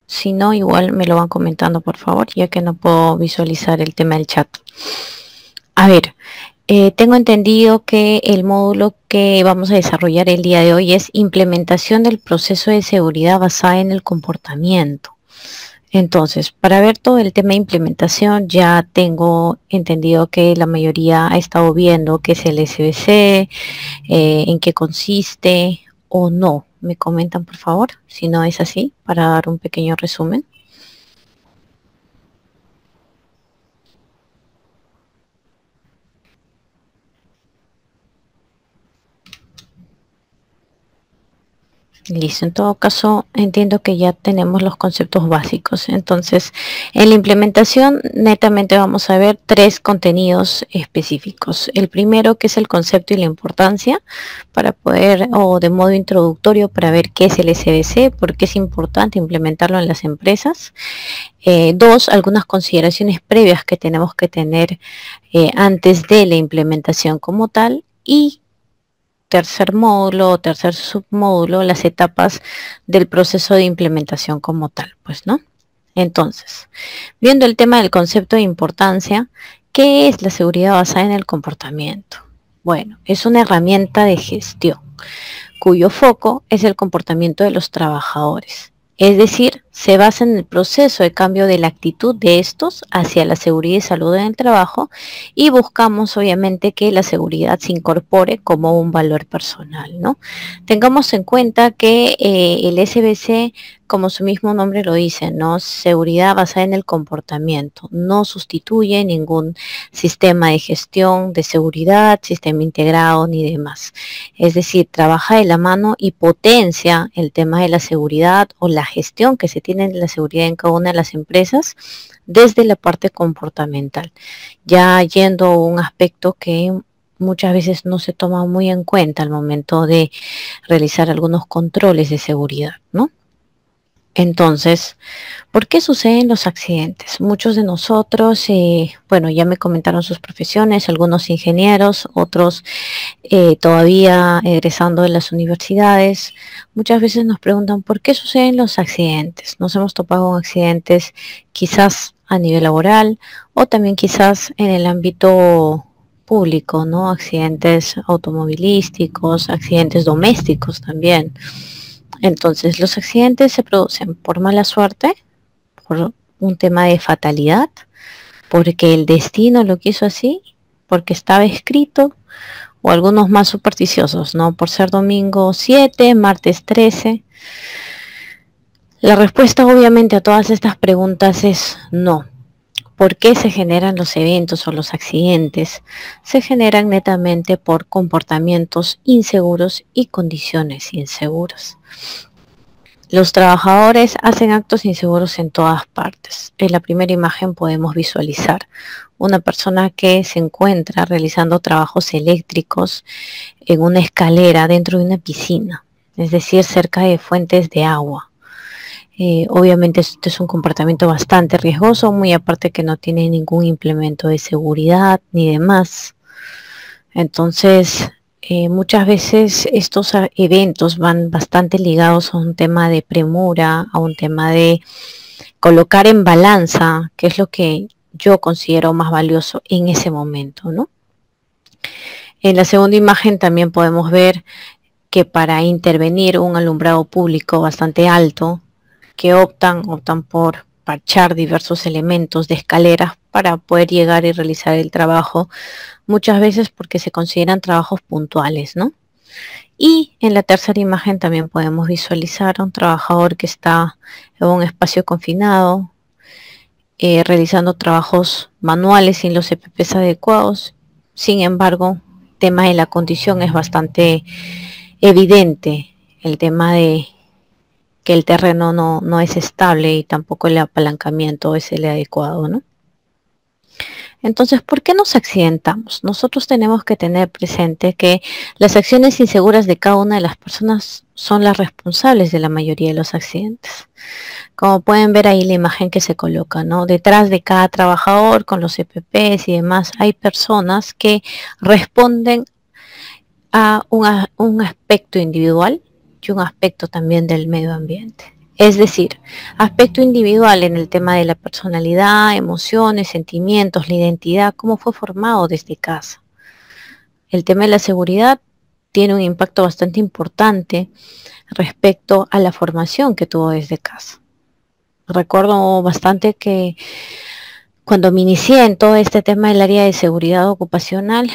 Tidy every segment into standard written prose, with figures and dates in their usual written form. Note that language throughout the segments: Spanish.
Si no, igual me lo van comentando, por favor, ya que no puedo visualizar el tema del chat. A ver, tengo entendido que el módulo que vamos a desarrollar el día de hoy es implementación del proceso de seguridad basada en el comportamiento. Entonces, para ver todo el tema de implementación, ya tengo entendido que la mayoría ha estado viendo qué es el SBC, en qué consiste o no. ¿Me comentan, por favor? Si no es así, para dar un pequeño resumen. Listo, en todo caso entiendo que ya tenemos los conceptos básicos. Entonces, en la implementación netamente vamos a ver tres contenidos específicos. El primero, que es el concepto y la importancia, para poder, o de modo introductorio, para ver qué es el SBC, por qué es importante implementarlo en las empresas. Dos, algunas consideraciones previas que tenemos que tener antes de la implementación como tal. Y tercer módulo o tercer submódulo, las etapas del proceso de implementación como tal, pues, ¿no? Entonces, viendo el tema del concepto de importancia, ¿qué es la seguridad basada en el comportamiento? Bueno, es una herramienta de gestión cuyo foco es el comportamiento de los trabajadores. Es decir, se basa en el proceso de cambio de la actitud de estos hacia la seguridad y salud en el trabajo y buscamos obviamente que la seguridad se incorpore como un valor personal, ¿no? Tengamos en cuenta que el SBC, como su mismo nombre lo dice, ¿no? Seguridad basada en el comportamiento, no sustituye ningún sistema de gestión de seguridad, sistema integrado ni demás. Es decir, trabaja de la mano y potencia el tema de la seguridad o la gestión que se tiene de la seguridad en cada una de las empresas desde la parte comportamental, ya yendo a un aspecto que muchas veces no se toma muy en cuenta al momento de realizar algunos controles de seguridad, ¿no? Entonces, ¿por qué suceden los accidentes? Muchos de nosotros, bueno, ya me comentaron sus profesiones, algunos ingenieros, otros todavía egresando de las universidades. Muchas veces nos preguntan por qué suceden los accidentes. Nos hemos topado con accidentes quizás a nivel laboral o también quizás en el ámbito público, ¿no? Accidentes automovilísticos, accidentes domésticos también. Entonces, los accidentes se producen por mala suerte, por un tema de fatalidad, porque el destino lo quiso así, porque estaba escrito, o algunos más supersticiosos, ¿no? Por ser domingo 7, martes 13. La respuesta obviamente a todas estas preguntas es no. ¿Por qué se generan los eventos o los accidentes? Se generan netamente por comportamientos inseguros y condiciones inseguras. Los trabajadores hacen actos inseguros en todas partes. En la primera imagen podemos visualizar una persona que se encuentra realizando trabajos eléctricos en una escalera dentro de una piscina, es decir, cerca de fuentes de agua. Obviamente este es un comportamiento bastante riesgoso, muy aparte que no tiene ningún implemento de seguridad ni demás. Entonces, muchas veces estos eventos van bastante ligados a un tema de premura, a un tema de colocar en balanza, que es lo que yo considero más valioso en ese momento, ¿no? En la segunda imagen también podemos ver que para intervenir un alumbrado público bastante alto, que optan por parchar diversos elementos de escaleras para poder llegar y realizar el trabajo, muchas veces porque se consideran trabajos puntuales, ¿no? Y en la tercera imagen también podemos visualizar a un trabajador que está en un espacio confinado, realizando trabajos manuales sin los EPPs adecuados. Sin embargo, el tema de la condición es bastante evidente, el tema de que el terreno no es estable y tampoco el apalancamiento es el adecuado, ¿no? Entonces, ¿por qué nos accidentamos? Nosotros tenemos que tener presente que las acciones inseguras de cada una de las personas son las responsables de la mayoría de los accidentes. Como pueden ver ahí la imagen que se coloca, ¿no? Detrás de cada trabajador con los EPPs y demás hay personas que responden a un aspecto individual y un aspecto también del medio ambiente. Es decir, aspecto individual en el tema de la personalidad, emociones, sentimientos, la identidad, cómo fue formado desde casa. El tema de la seguridad tiene un impacto bastante importante respecto a la formación que tuvo desde casa. Recuerdo bastante que cuando me inicié en todo este tema del área de seguridad ocupacional,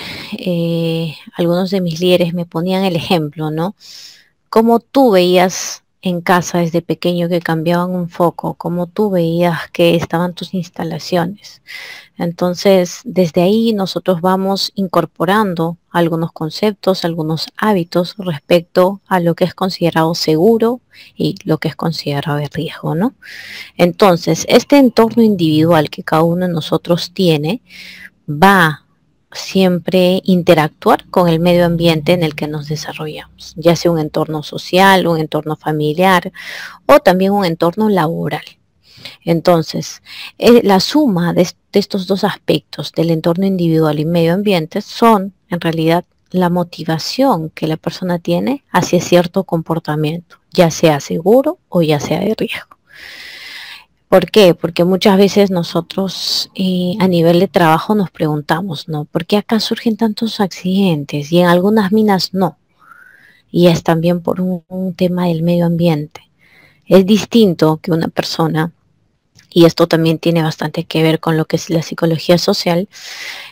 algunos de mis líderes me ponían el ejemplo, ¿no? Cómo tú veías en casa desde pequeño que cambiaban un foco, cómo tú veías que estaban tus instalaciones. Entonces, desde ahí nosotros vamos incorporando algunos conceptos, algunos hábitos respecto a lo que es considerado seguro y lo que es considerado de riesgo, ¿no? Entonces, este entorno individual que cada uno de nosotros tiene va siempre interactuar con el medio ambiente en el que nos desarrollamos, ya sea un entorno social, un entorno familiar o también un entorno laboral. Entonces, la suma de estos dos aspectos, del entorno individual y medio ambiente, son en realidad la motivación que la persona tiene hacia cierto comportamiento, ya sea seguro o ya sea de riesgo. ¿Por qué? Porque muchas veces nosotros a nivel de trabajo nos preguntamos, ¿no? ¿Por qué acá surgen tantos accidentes y en algunas minas no? Y es también por un tema del medio ambiente. Es distinto que una persona, y esto también tiene bastante que ver con lo que es la psicología social,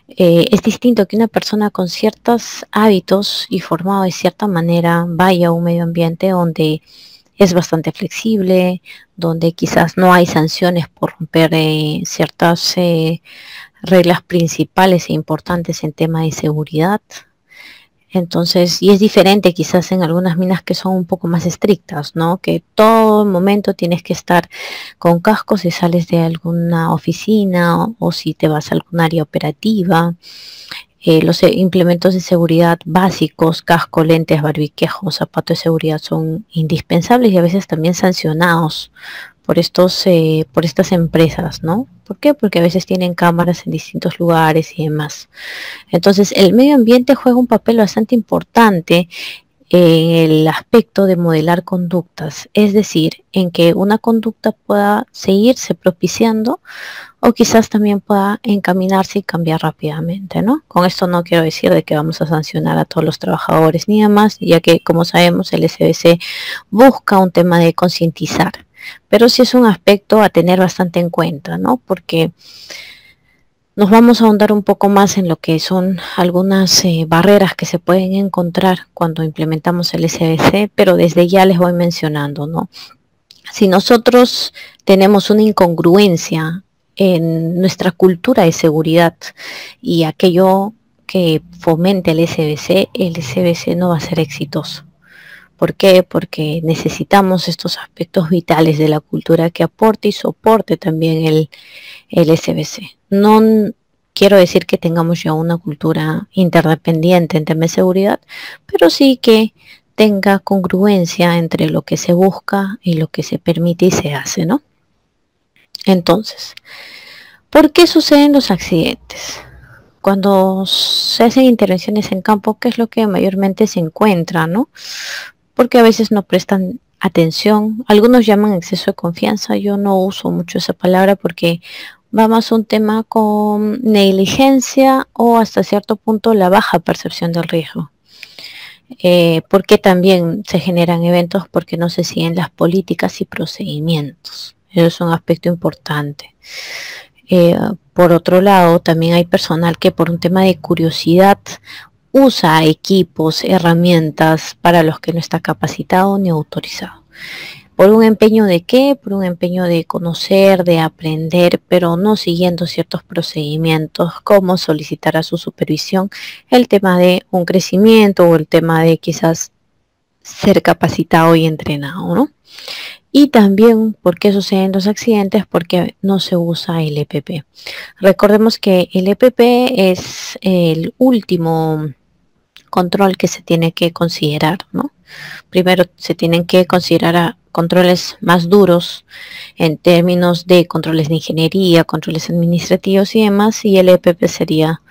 es distinto que una persona con ciertos hábitos y formado de cierta manera vaya a un medio ambiente donde es bastante flexible, donde quizás no hay sanciones por romper ciertas reglas principales e importantes en tema de seguridad. Entonces, y es diferente quizás en algunas minas que son un poco más estrictas, ¿no? Que todo momento tienes que estar con casco si sales de alguna oficina o si te vas a algún área operativa. Los implementos de seguridad básicos, casco, lentes, barbiquejo, zapatos de seguridad son indispensables y a veces también sancionados por estas empresas, ¿no? ¿Por qué? Porque a veces tienen cámaras en distintos lugares y demás. Entonces, el medio ambiente juega un papel bastante importante en el aspecto de modelar conductas, es decir, en que una conducta pueda seguirse propiciando o quizás también pueda encaminarse y cambiar rápidamente, ¿no? Con esto no quiero decir de que vamos a sancionar a todos los trabajadores ni demás, ya que como sabemos el SBC busca un tema de concientizar, pero sí es un aspecto a tener bastante en cuenta, ¿no? Porque nos vamos a ahondar un poco más en lo que son algunas barreras que se pueden encontrar cuando implementamos el SBC, pero desde ya les voy mencionando, ¿no? Si nosotros tenemos una incongruencia en nuestra cultura de seguridad y aquello que fomente el SBC no va a ser exitoso. ¿Por qué? Porque necesitamos estos aspectos vitales de la cultura que aporte y soporte también el SBC. No quiero decir que tengamos ya una cultura interdependiente en temas de seguridad, pero sí que tenga congruencia entre lo que se busca y lo que se permite y se hace, ¿no? Entonces, ¿por qué suceden los accidentes? Cuando se hacen intervenciones en campo, ¿qué es lo que mayormente se encuentra, no? Porque a veces no prestan atención. Algunos llaman exceso de confianza. Yo no uso mucho esa palabra porque va más un tema con negligencia o hasta cierto punto la baja percepción del riesgo. Porque también se generan eventos porque no se siguen las políticas y procedimientos. Eso es un aspecto importante. Por otro lado, también hay personal que por un tema de curiosidad usa equipos, herramientas para los que no está capacitado ni autorizado. ¿Por un empeño de qué? Por un empeño de conocer, de aprender, pero no siguiendo ciertos procedimientos como solicitar a su supervisión el tema de un crecimiento o el tema de quizás ser capacitado y entrenado, ¿no? Y también, ¿por qué suceden los accidentes? Porque no se usa el EPP. Recordemos que el EPP es el último control que se tiene que considerar, ¿no? Primero se tienen que considerar controles más duros en términos de controles de ingeniería, controles administrativos y demás, y el EPP sería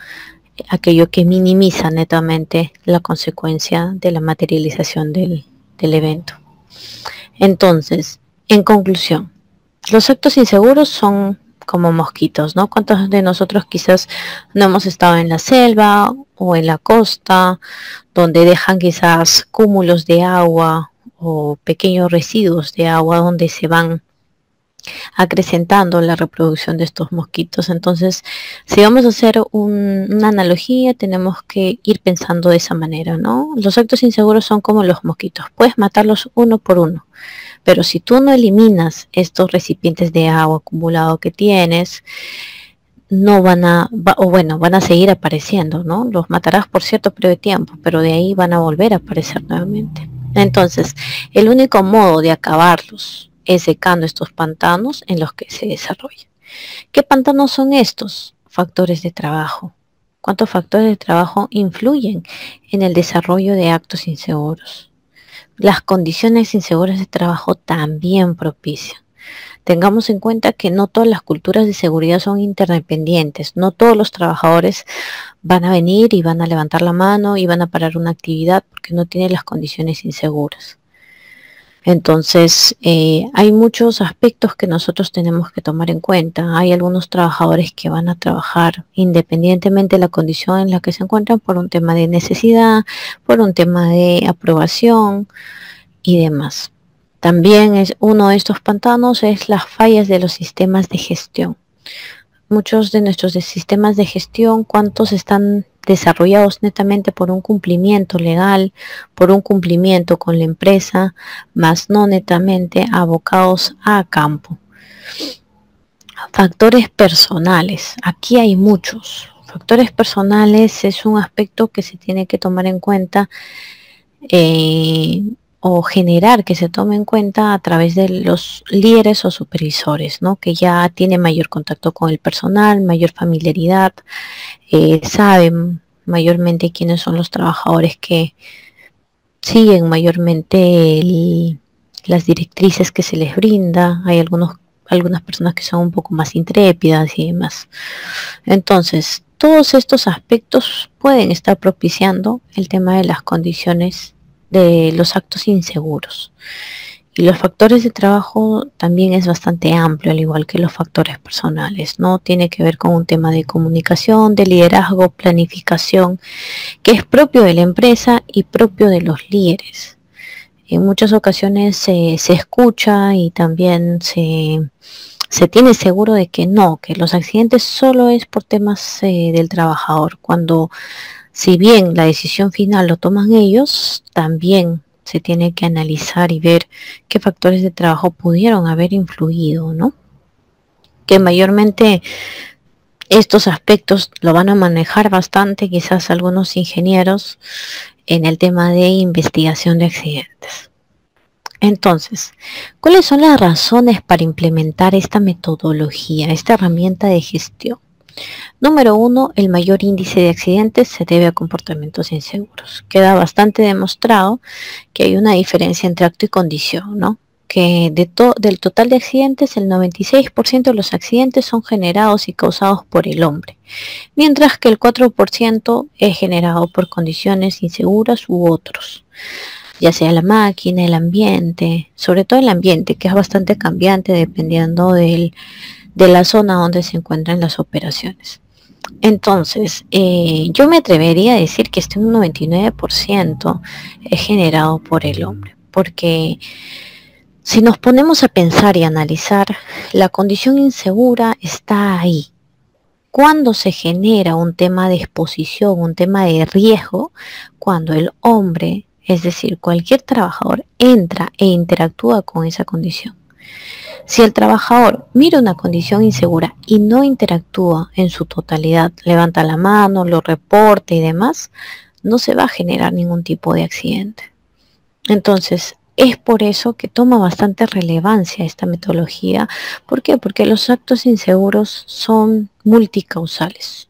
aquello que minimiza netamente la consecuencia de la materialización del evento. Entonces, En conclusión, los actos inseguros son como mosquitos, ¿no? ¿Cuántos de nosotros quizás no hemos estado en la selva o en la costa, donde dejan quizás cúmulos de agua o pequeños residuos de agua donde se van acrecentando la reproducción de estos mosquitos? Entonces, si vamos a hacer una analogía, tenemos que ir pensando de esa manera, ¿no? Los actos inseguros son como los mosquitos, puedes matarlos uno por uno, pero si tú no eliminas estos recipientes de agua acumulado que tienes, no van a seguir apareciendo, ¿no? Los matarás por cierto periodo de tiempo, pero de ahí van a volver a aparecer nuevamente. Entonces, el único modo de acabarlos es secando estos pantanos en los que se desarrollan. ¿Qué pantanos son estos? Factores de trabajo. ¿Cuántos factores de trabajo influyen en el desarrollo de actos inseguros? Las condiciones inseguras de trabajo también propician. Tengamos en cuenta que no todas las culturas de seguridad son interdependientes, no todos los trabajadores van a venir y van a levantar la mano y van a parar una actividad porque no tienen las condiciones inseguras. Entonces, hay muchos aspectos que nosotros tenemos que tomar en cuenta. Hay algunos trabajadores que van a trabajar independientemente de la condición en la que se encuentran por un tema de necesidad, por un tema de aprobación y demás. También es uno de estos pantanos es las fallas de los sistemas de gestión. Muchos de nuestros sistemas de gestión, ¿cuántos están desarrollados netamente por un cumplimiento legal, por un cumplimiento con la empresa, más no netamente abocados a campo? Factores personales. Aquí hay muchos. Factores personales es un aspecto que se tiene que tomar en cuenta o generar que se tome en cuenta a través de los líderes o supervisores, ¿no? Que ya tienen mayor contacto con el personal, mayor familiaridad, saben mayormente quiénes son los trabajadores que siguen mayormente las directrices que se les brinda. Hay algunas personas que son un poco más intrépidas y demás. Entonces, todos estos aspectos pueden estar propiciando el tema de las condiciones de los actos inseguros. Y los factores de trabajo también es bastante amplio, al igual que los factores personales, ¿no? Tiene que ver con un tema de comunicación, de liderazgo, planificación, que es propio de la empresa y propio de los líderes. En muchas ocasiones se escucha y también se tiene seguro de que no, que los accidentes solo es por temas del trabajador, cuando si bien la decisión final lo toman ellos, también se tiene que analizar y ver qué factores de trabajo pudieron haber influido, ¿no? Que mayormente estos aspectos lo van a manejar bastante, quizás algunos ingenieros, en el tema de investigación de accidentes. Entonces, ¿cuáles son las razones para implementar esta metodología, esta herramienta de gestión? Número 1, el mayor índice de accidentes se debe a comportamientos inseguros. Queda bastante demostrado que hay una diferencia entre acto y condición, ¿no? Que del total de accidentes, el 96% de los accidentes son generados y causados por el hombre, mientras que el 4% es generado por condiciones inseguras u otros, ya sea la máquina, el ambiente, sobre todo el ambiente, que es bastante cambiante dependiendo de la zona donde se encuentran las operaciones. Entonces, yo me atrevería a decir que un 99% es generado por el hombre, porque si nos ponemos a pensar y analizar, la condición insegura está ahí. ¿Cuándo se genera un tema de exposición, un tema de riesgo? Cuando el hombre, es decir, cualquier trabajador, entra e interactúa con esa condición. Si el trabajador mira una condición insegura y no interactúa en su totalidad, levanta la mano, lo reporta y demás, no se va a generar ningún tipo de accidente. Entonces, es por eso que toma bastante relevancia esta metodología. ¿Por qué? Porque los actos inseguros son multicausales.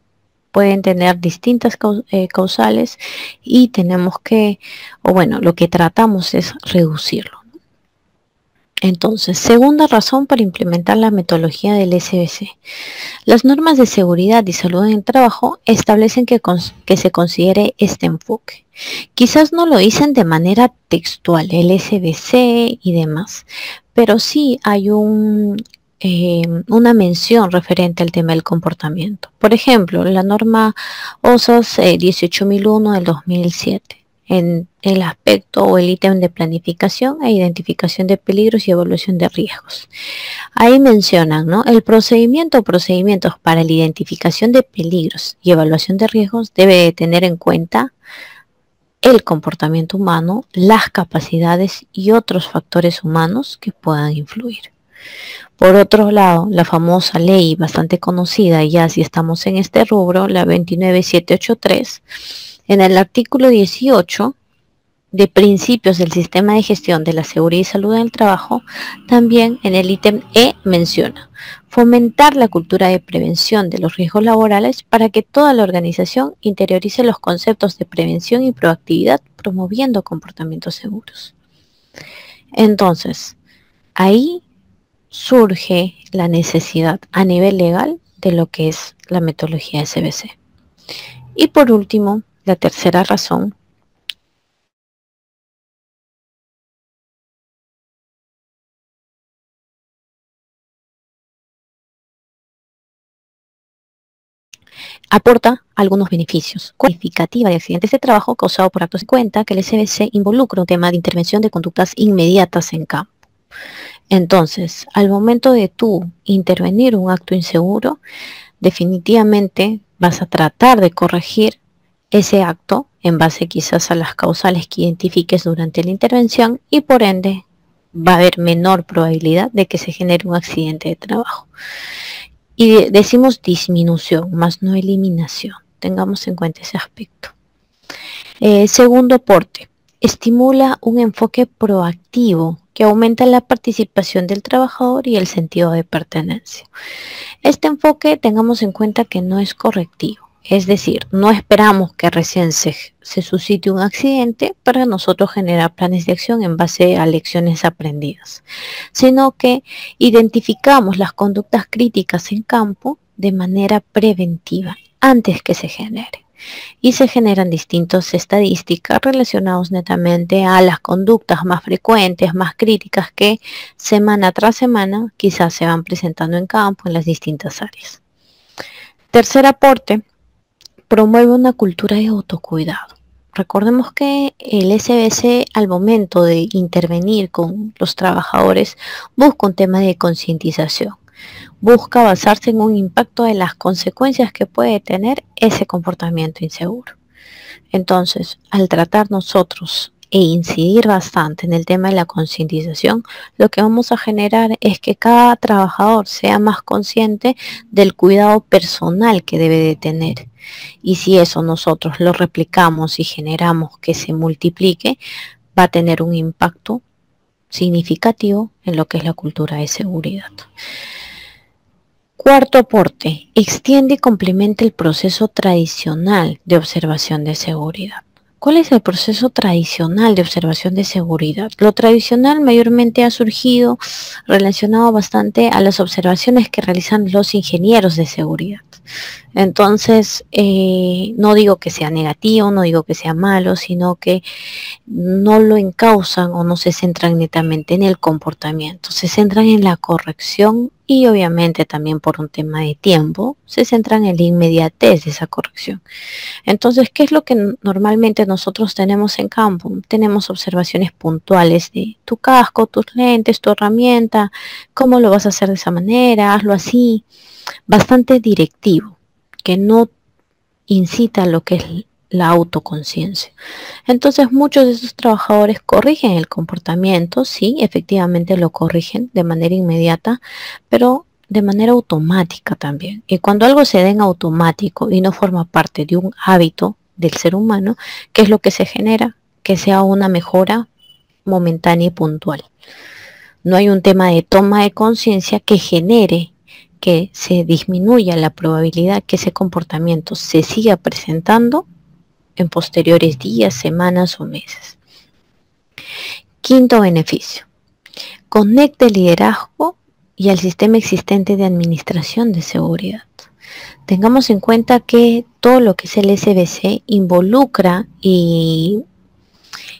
Pueden tener distintas causales y lo que tratamos es reducirlo. Entonces, segunda razón para implementar la metodología del SBC. Las normas de seguridad y salud en el trabajo establecen que se considere este enfoque. Quizás no lo dicen de manera textual, el SBC y demás, pero sí hay una mención referente al tema del comportamiento. Por ejemplo, la norma OSAS 18001 del 2007, en el aspecto o el ítem de planificación e identificación de peligros y evaluación de riesgos. Ahí mencionan, ¿no? El procedimiento o procedimientos para la identificación de peligros y evaluación de riesgos debe tener en cuenta el comportamiento humano, las capacidades y otros factores humanos que puedan influir. Por otro lado, la famosa ley bastante conocida, ya si estamos en este rubro, la 29783, en el artículo 18 de principios del sistema de gestión de la seguridad y salud en el trabajo, también en el ítem E menciona fomentar la cultura de prevención de los riesgos laborales para que toda la organización interiorice los conceptos de prevención y proactividad, promoviendo comportamientos seguros. Entonces, ahí surge la necesidad a nivel legal de lo que es la metodología SBC. Y por último, la tercera razón aporta algunos beneficios. Cualificativa de accidentes de trabajo causado por actos de cuenta que el SBC involucra un tema de intervención de conductas inmediatas en campo. Entonces, al momento de tú intervenir un acto inseguro, definitivamente vas a tratar de corregir ese acto en base quizás a las causales que identifiques durante la intervención y por ende va a haber menor probabilidad de que se genere un accidente de trabajo. Y decimos disminución, más no eliminación. Tengamos en cuenta ese aspecto. Segundo aporte, estimula un enfoque proactivo que aumenta la participación del trabajador y el sentido de pertenencia. Este enfoque tengamos en cuenta que no es correctivo. Es decir, no esperamos que recién se suscite un accidente para nosotros generar planes de acción en base a lecciones aprendidas, sino que identificamos las conductas críticas en campo de manera preventiva antes que se genere. Y se generan distintas estadísticas relacionadas netamente a las conductas más frecuentes, más críticas que semana tras semana quizás se van presentando en campo en las distintas áreas. Tercer aporte, promueve una cultura de autocuidado. Recordemos que el SBC al momento de intervenir con los trabajadores busca un tema de concientización. Busca basarse en un impacto de las consecuencias que puede tener ese comportamiento inseguro. Entonces, al tratar nosotros e incidir bastante en el tema de la concientización, lo que vamos a generar es que cada trabajador sea más consciente del cuidado personal que debe de tener. Y si eso nosotros lo replicamos y generamos que se multiplique, va a tener un impacto significativo en lo que es la cultura de seguridad. Cuarto aporte, extiende y complementa el proceso tradicional de observación de seguridad. ¿Cuál es el proceso tradicional de observación de seguridad? Lo tradicional mayormente ha surgido relacionado bastante a las observaciones que realizan los ingenieros de seguridad. Entonces, no digo que sea negativo, no digo que sea malo, sino que no lo encausan o no se centran netamente en el comportamiento, se centran en la corrección y obviamente también por un tema de tiempo, se centran en la inmediatez de esa corrección. Entonces, ¿qué es lo que normalmente nosotros tenemos en campo? Tenemos observaciones puntuales de tu casco, tus lentes, tu herramienta, cómo lo vas a hacer de esa manera, hazlo así, bastante directivo, que no incita a lo que es la autoconciencia. Entonces muchos de esos trabajadores corrigen el comportamiento, sí, efectivamente lo corrigen de manera inmediata, pero de manera automática también. Y cuando algo se da en automático y no forma parte de un hábito del ser humano, ¿qué es lo que se genera? Que sea una mejora momentánea y puntual. No hay un tema de toma de conciencia que genere que se disminuya la probabilidad que ese comportamiento se siga presentando en posteriores días, semanas o meses. Quinto beneficio, conecta el liderazgo y al sistema existente de administración de seguridad. Tengamos en cuenta que todo lo que es el SBC involucra y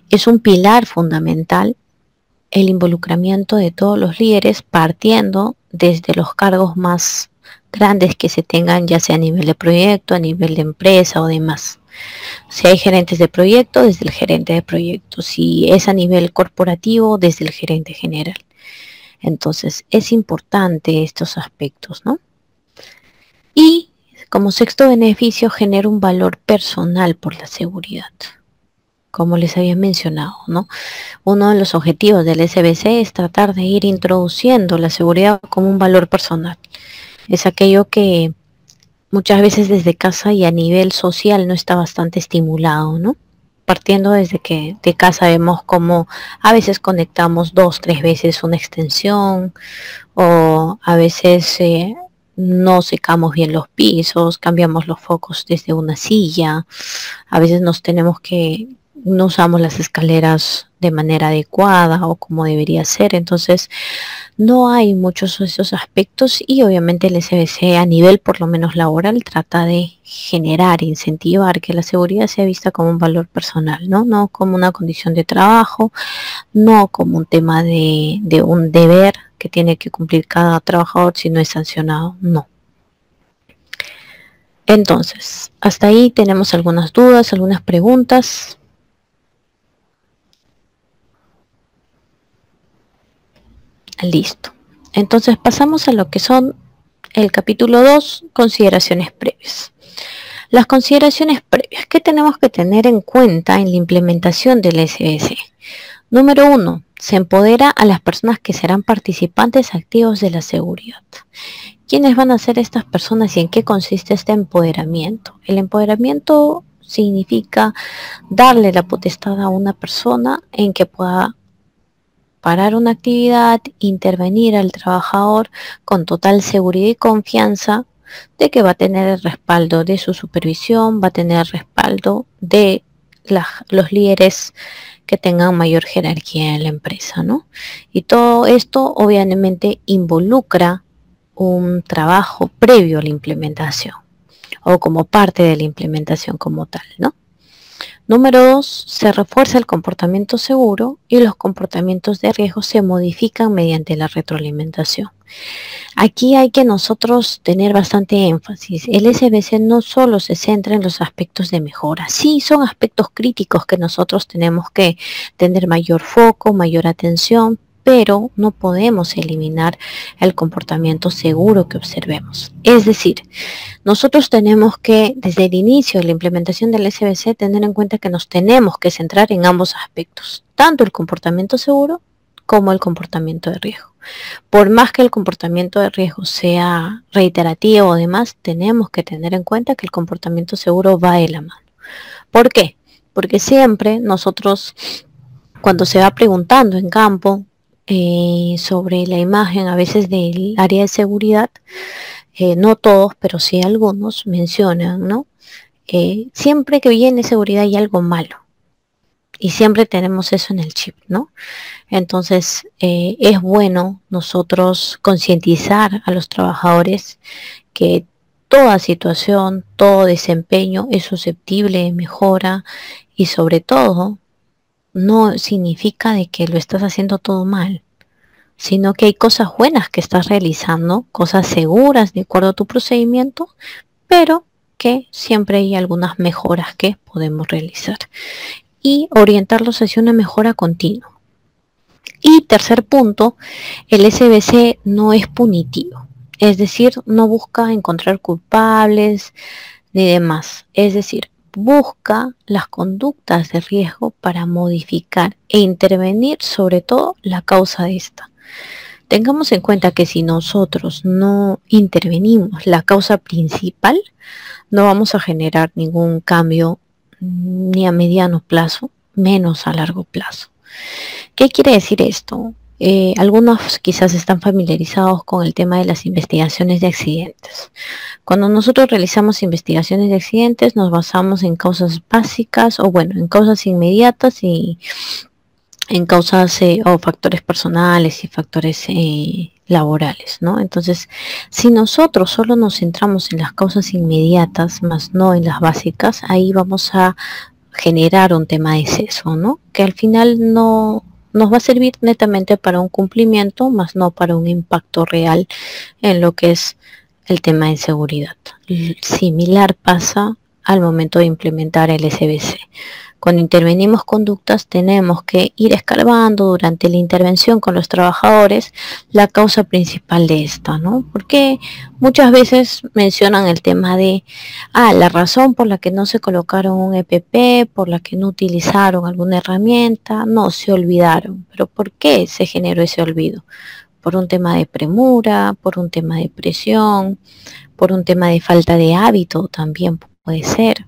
es un pilar fundamental el involucramiento de todos los líderes partiendo desde los cargos más grandes que se tengan, ya sea a nivel de proyecto, a nivel de empresa o demás. Si hay gerentes de proyecto, desde el gerente de proyecto. Si es a nivel corporativo, desde el gerente general. Entonces, es importante estos aspectos, ¿no? Y como sexto beneficio, genera un valor personal por la seguridad. Como les había mencionado, ¿no? Uno de los objetivos del SBC es tratar de ir introduciendo la seguridad como un valor personal. Es aquello que muchas veces desde casa y a nivel social no está bastante estimulado, ¿no? Partiendo desde que de casa vemos cómo a veces conectamos 2, 3 veces una extensión o a veces no secamos bien los pisos, cambiamos los focos desde una silla, a veces no usamos las escaleras de manera adecuada o como debería ser, entonces no hay muchos de esos aspectos y obviamente el SBC a nivel por lo menos laboral trata de generar, incentivar que la seguridad sea vista como un valor personal, no como una condición de trabajo, no como un tema de un deber que tiene que cumplir cada trabajador si no es sancionado, no. Entonces, hasta ahí tenemos algunas dudas, algunas preguntas. Listo. Entonces pasamos a lo que son el capítulo 2, consideraciones previas. Las consideraciones previas, ¿qué tenemos que tener en cuenta en la implementación del SBC? Número 1, se empodera a las personas que serán participantes activos de la seguridad. ¿Quiénes van a ser estas personas y en qué consiste este empoderamiento? El empoderamiento significa darle la potestad a una persona en que pueda parar una actividad, intervenir al trabajador con total seguridad y confianza de que va a tener el respaldo de su supervisión, va a tener el respaldo de los líderes que tengan mayor jerarquía en la empresa, ¿no? Y todo esto obviamente involucra un trabajo previo a la implementación o como parte de la implementación como tal, ¿no? Número 2, se refuerza el comportamiento seguro y los comportamientos de riesgo se modifican mediante la retroalimentación. Aquí hay que nosotros tener bastante énfasis. El SBC no solo se centra en los aspectos de mejora, sí son aspectos críticos que nosotros tenemos que tener mayor foco, mayor atención, pero no podemos eliminar el comportamiento seguro que observemos. Es decir, nosotros tenemos que, desde el inicio de la implementación del SBC, tener en cuenta que nos tenemos que centrar en ambos aspectos, tanto el comportamiento seguro como el comportamiento de riesgo. Por más que el comportamiento de riesgo sea reiterativo o demás, tenemos que tener en cuenta que el comportamiento seguro va de la mano. ¿Por qué? Porque siempre nosotros, cuando se va preguntando en campo sobre la imagen a veces del área de seguridad, no todos, pero sí algunos mencionan, ¿no? Siempre que viene seguridad hay algo malo. Y siempre tenemos eso en el chip, ¿no? Entonces, es bueno nosotros concientizar a los trabajadores que toda situación, todo desempeño es susceptible de mejora y sobre todo no significa de que lo estás haciendo todo mal, sino que hay cosas buenas que estás realizando, cosas seguras de acuerdo a tu procedimiento, pero que siempre hay algunas mejoras que podemos realizar y orientarlos hacia una mejora continua. Y tercer punto, el SBC no es punitivo, es decir, no busca encontrar culpables ni demás, es decir, busca las conductas de riesgo para modificar e intervenir sobre todo la causa de esta. Tengamos en cuenta que si nosotros no intervenimos la causa principal, no vamos a generar ningún cambio ni a mediano plazo, menos a largo plazo. ¿Qué quiere decir esto? Algunos quizás están familiarizados con el tema de las investigaciones de accidentes. Cuando nosotros realizamos investigaciones de accidentes nos basamos en causas básicas o bueno, en causas inmediatas y en causas o factores personales y factores laborales, ¿no? Entonces, si nosotros solo nos centramos en las causas inmediatas, más no en las básicas, ahí vamos a generar un tema de exceso, ¿no? Que al final no nos va a servir netamente para un cumplimiento, más no para un impacto real en lo que es el tema de seguridad. Similar pasa al momento de implementar el SBC. Cuando intervenimos conductas, tenemos que ir escarbando durante la intervención con los trabajadores la causa principal de esta, ¿no? Porque muchas veces mencionan el tema de la razón por la que no se colocaron un EPP, por la que no utilizaron alguna herramienta, no, se olvidaron. Pero ¿por qué se generó ese olvido? Por un tema de premura, por un tema de presión, por un tema de falta de hábito también puede ser.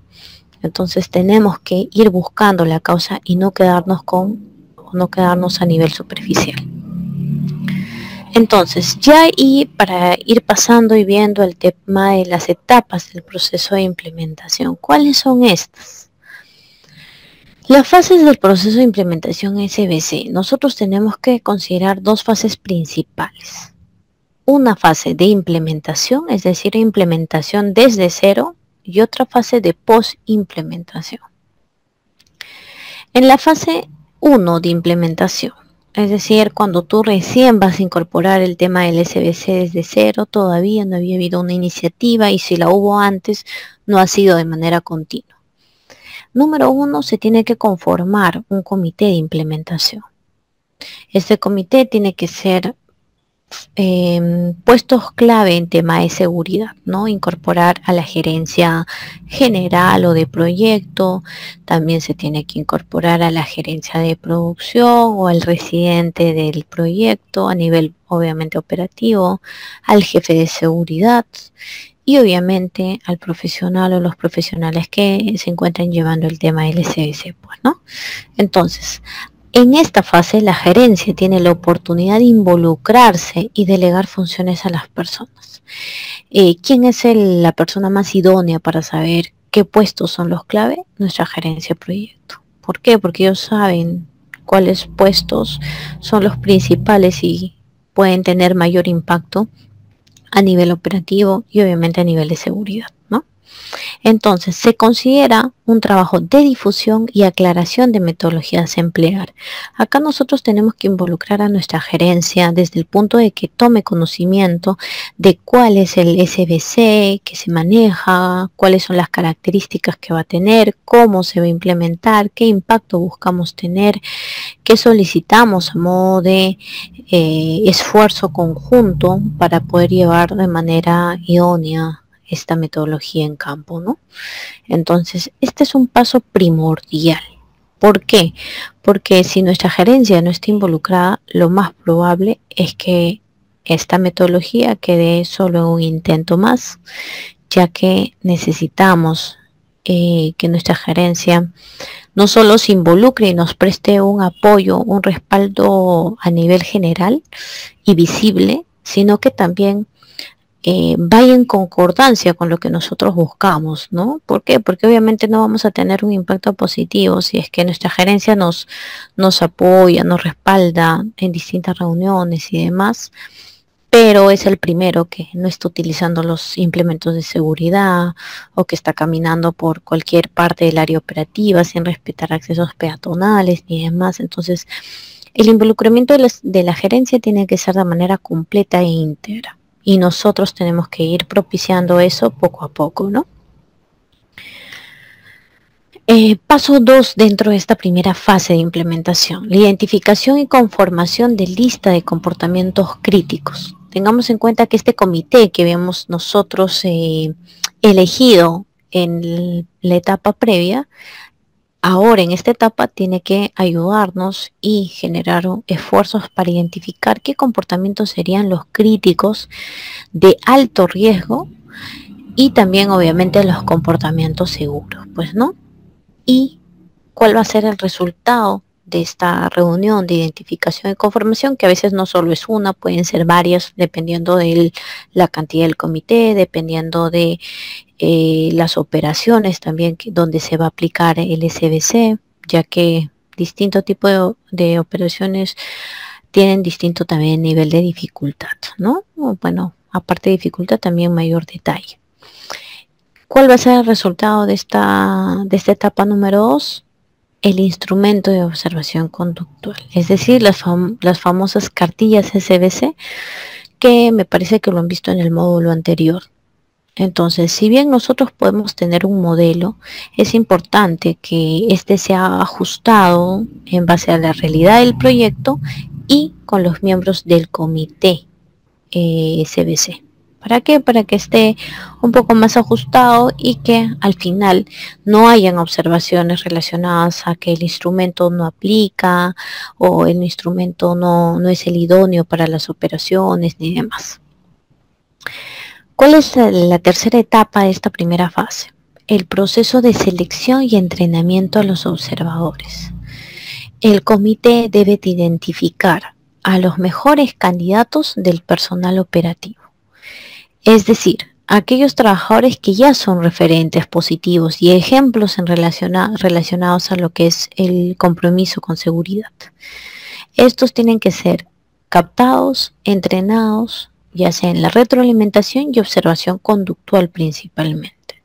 Entonces tenemos que ir buscando la causa y no quedarnos a nivel superficial. Entonces, para ir pasando y viendo el tema de las etapas del proceso de implementación, ¿cuáles son estas? Las fases del proceso de implementación SBC, nosotros tenemos que considerar dos fases principales. Una fase de implementación, es decir, implementación desde cero, y otra fase de post-implementación. En la fase 1 de implementación, es decir, cuando tú recién vas a incorporar el tema del SBC desde cero, todavía no había habido una iniciativa y si la hubo antes, no ha sido de manera continua. Número 1, se tiene que conformar un comité de implementación. Este comité tiene que ser puestos clave en tema de seguridad, ¿no? Incorporar a la gerencia general o de proyecto, también se tiene que incorporar a la gerencia de producción o al residente del proyecto a nivel obviamente operativo, al jefe de seguridad y obviamente al profesional o los profesionales que se encuentran llevando el tema del SBC, pues, ¿no? Entonces, en esta fase, la gerencia tiene la oportunidad de involucrarse y delegar funciones a las personas. ¿Quién es la persona más idónea para saber qué puestos son los clave? Nuestra gerencia de proyecto. ¿Por qué? Porque ellos saben cuáles puestos son los principales y pueden tener mayor impacto a nivel operativo y obviamente a nivel de seguridad, ¿no? Entonces, se considera un trabajo de difusión y aclaración de metodologías a emplear. Acá nosotros tenemos que involucrar a nuestra gerencia desde el punto de que tome conocimiento de cuál es el SBC que se maneja, cuáles son las características que va a tener, cómo se va a implementar, qué impacto buscamos tener, qué solicitamos a modo de esfuerzo conjunto para poder llevar de manera idónea esta metodología en campo, ¿no? Entonces, este es un paso primordial. ¿Por qué? Porque si nuestra gerencia no está involucrada, lo más probable es que esta metodología quede solo en un intento más, ya que necesitamos que nuestra gerencia no solo se involucre y nos preste un apoyo, un respaldo a nivel general y visible, sino que también vaya en concordancia con lo que nosotros buscamos, ¿no? ¿Por qué? Porque obviamente no vamos a tener un impacto positivo si es que nuestra gerencia nos apoya, nos respalda en distintas reuniones y demás, pero es el primero que no está utilizando los implementos de seguridad o que está caminando por cualquier parte del área operativa sin respetar accesos peatonales ni demás. Entonces, el involucramiento de la gerencia tiene que ser de manera completa e íntegra. Y nosotros tenemos que ir propiciando eso poco a poco, ¿no? Paso 2 dentro de esta primera fase de implementación, la identificación y conformación de lista de comportamientos críticos. Tengamos en cuenta que este comité que habíamos nosotros elegido en la etapa previa, ahora en esta etapa tiene que ayudarnos y generar esfuerzos para identificar qué comportamientos serían los críticos de alto riesgo y también obviamente los comportamientos seguros, pues, ¿no? Y cuál va a ser el resultado de esta reunión de identificación y conformación, que a veces no solo es una, pueden ser varias, dependiendo de la cantidad del comité, dependiendo de las operaciones también donde se va a aplicar el SBC, ya que distinto tipo de operaciones tienen distinto también nivel de dificultad, ¿no? Bueno, aparte de dificultad, también mayor detalle. ¿Cuál va a ser el resultado de esta etapa número 2? el instrumento de observación conductual, es decir, las famosas cartillas SBC, que me parece que lo han visto en el módulo anterior. Entonces, si bien nosotros podemos tener un modelo, es importante que este sea ajustado en base a la realidad del proyecto y con los miembros del comité SBC. ¿Para qué? Para que esté un poco más ajustado y que al final no hayan observaciones relacionadas a que el instrumento no aplica o el instrumento no es el idóneo para las operaciones ni demás. ¿Cuál es la tercera etapa de esta primera fase? El proceso de selección y entrenamiento a los observadores. El comité debe de identificar a los mejores candidatos del personal operativo. Es decir, aquellos trabajadores que ya son referentes positivos y ejemplos relacionados a lo que es el compromiso con seguridad. Estos tienen que ser captados, entrenados, ya sea en la retroalimentación y observación conductual principalmente.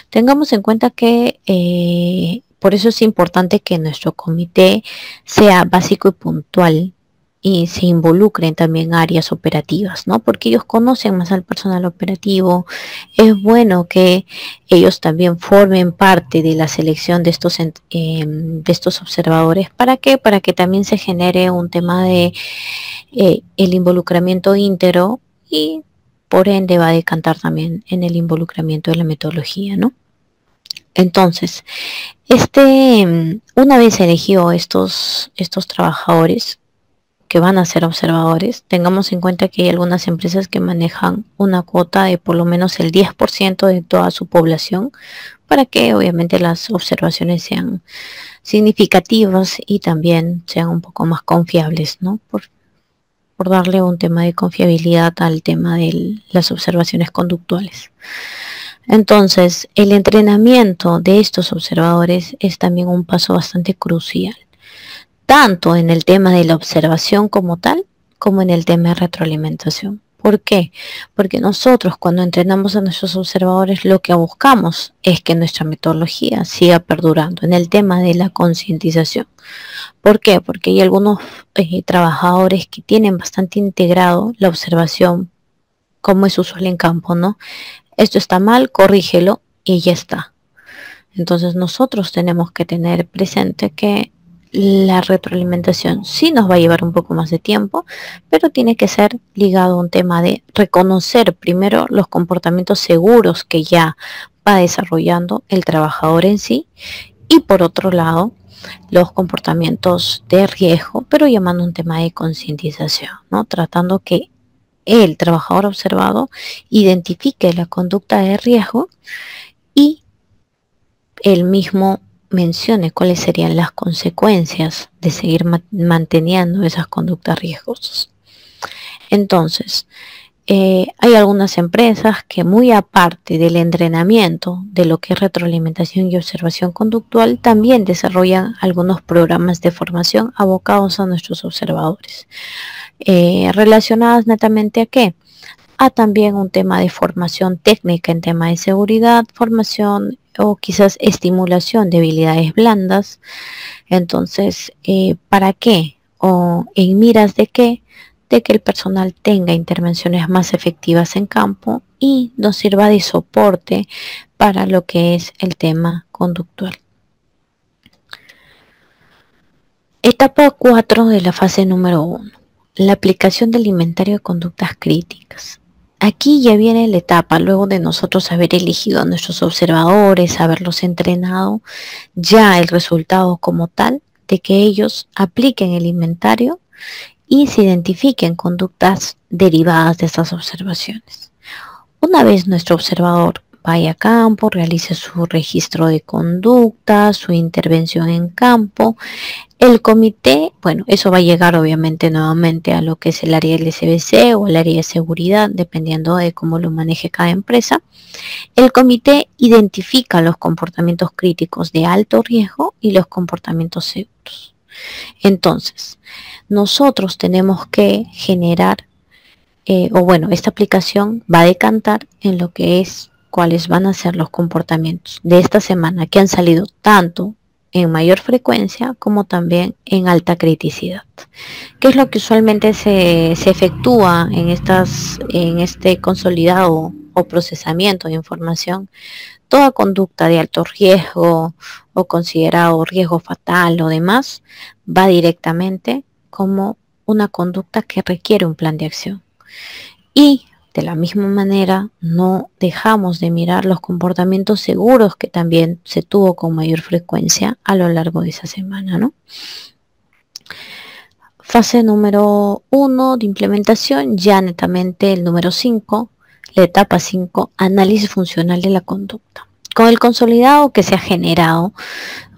Tengamos en cuenta que por eso es importante que nuestro comité sea básico y puntual y se involucren también áreas operativas, ¿no? Porque ellos conocen más al personal operativo. Es bueno que ellos también formen parte de la selección de estos observadores. ¿Para qué? Para que también se genere un tema de el involucramiento íntegro y por ende va a decantar también en el involucramiento de la metodología, ¿no? Entonces, una vez elegido estos trabajadores que van a ser observadores, tengamos en cuenta que hay algunas empresas que manejan una cuota de por lo menos el 10% de toda su población para que obviamente las observaciones sean significativas y también sean un poco más confiables, ¿no? Por darle un tema de confiabilidad al tema de las observaciones conductuales. Entonces, el entrenamiento de estos observadores es también un paso bastante crucial, tanto en el tema de la observación como tal, como en el tema de retroalimentación. ¿Por qué? Porque nosotros cuando entrenamos a nuestros observadores lo que buscamos es que nuestra metodología siga perdurando en el tema de la concientización. ¿Por qué? Porque hay algunos trabajadores que tienen bastante integrado la observación como es usual en campo, ¿no? Esto está mal, corrígelo y ya está. Entonces nosotros tenemos que tener presente que la retroalimentación sí nos va a llevar un poco más de tiempo, pero tiene que ser ligado a un tema de reconocer primero los comportamientos seguros que ya va desarrollando el trabajador en sí y por otro lado los comportamientos de riesgo, pero llamando un tema de concientización, ¿no? Tratando que el trabajador observado identifique la conducta de riesgo y él mismo mencione cuáles serían las consecuencias de seguir manteniendo esas conductas riesgosas. Entonces, hay algunas empresas que muy aparte del entrenamiento de lo que es retroalimentación y observación conductual, también desarrollan algunos programas de formación abocados a nuestros observadores. Relacionadas netamente a qué? A también un tema de formación técnica en tema de seguridad, formación o quizás estimulación de habilidades blandas. Entonces, ¿para qué? ¿O en miras de qué? De que el personal tenga intervenciones más efectivas en campo y nos sirva de soporte para lo que es el tema conductual. Etapa 4 de la fase número 1. La aplicación del inventario de conductas críticas. Aquí ya viene la etapa, luego de nosotros haber elegido a nuestros observadores, haberlos entrenado, ya el resultado como tal de que ellos apliquen el inventario y se identifiquen conductas derivadas de estas observaciones. Una vez nuestro observador vaya a campo, realice su registro de conducta, su intervención en campo, el comité, bueno, eso va a llegar obviamente nuevamente a lo que es el área del SBC o el área de seguridad, dependiendo de cómo lo maneje cada empresa. El comité identifica los comportamientos críticos de alto riesgo y los comportamientos seguros. Entonces, nosotros tenemos que generar, esta aplicación va a decantar en lo que es cuáles van a ser los comportamientos de esta semana que han salido tanto en mayor frecuencia como también en alta criticidad. ¿Qué es lo que usualmente se efectúa en este consolidado o procesamiento de información? Toda conducta de alto riesgo o considerado riesgo fatal o demás va directamente como una conducta que requiere un plan de acción. Y de la misma manera no dejamos de mirar los comportamientos seguros que también se tuvo con mayor frecuencia a lo largo de esa semana, ¿no? Fase número 1 de implementación, ya netamente el número 5, la etapa 5, análisis funcional de la conducta. Con el consolidado que se ha generado,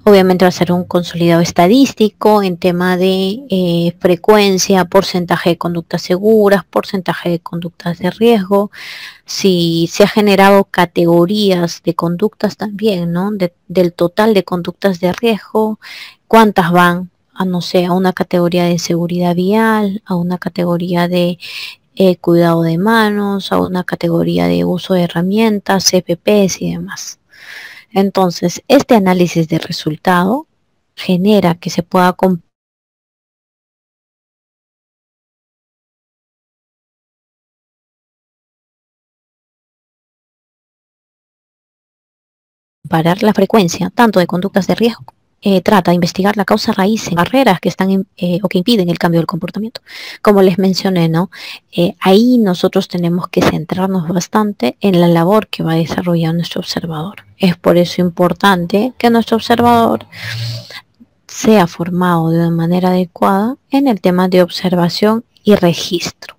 obviamente va a ser un consolidado estadístico en tema de frecuencia, porcentaje de conductas seguras, porcentaje de conductas de riesgo, si se ha generado categorías de conductas también, ¿no? Del total de conductas de riesgo, cuántas van a, no sé, a una categoría de seguridad vial, a una categoría de cuidado de manos, a una categoría de uso de herramientas, CPPs y demás. Entonces, este análisis de resultado genera que se pueda comparar la frecuencia tanto de conductas de riesgo. Trata de investigar la causa raíz en barreras que están o que impiden el cambio del comportamiento. Como les mencioné, ¿no? Ahí nosotros tenemos que centrarnos bastante en la labor que va a desarrollar nuestro observador. Es por eso importante que nuestro observador sea formado de una manera adecuada en el tema de observación y registro.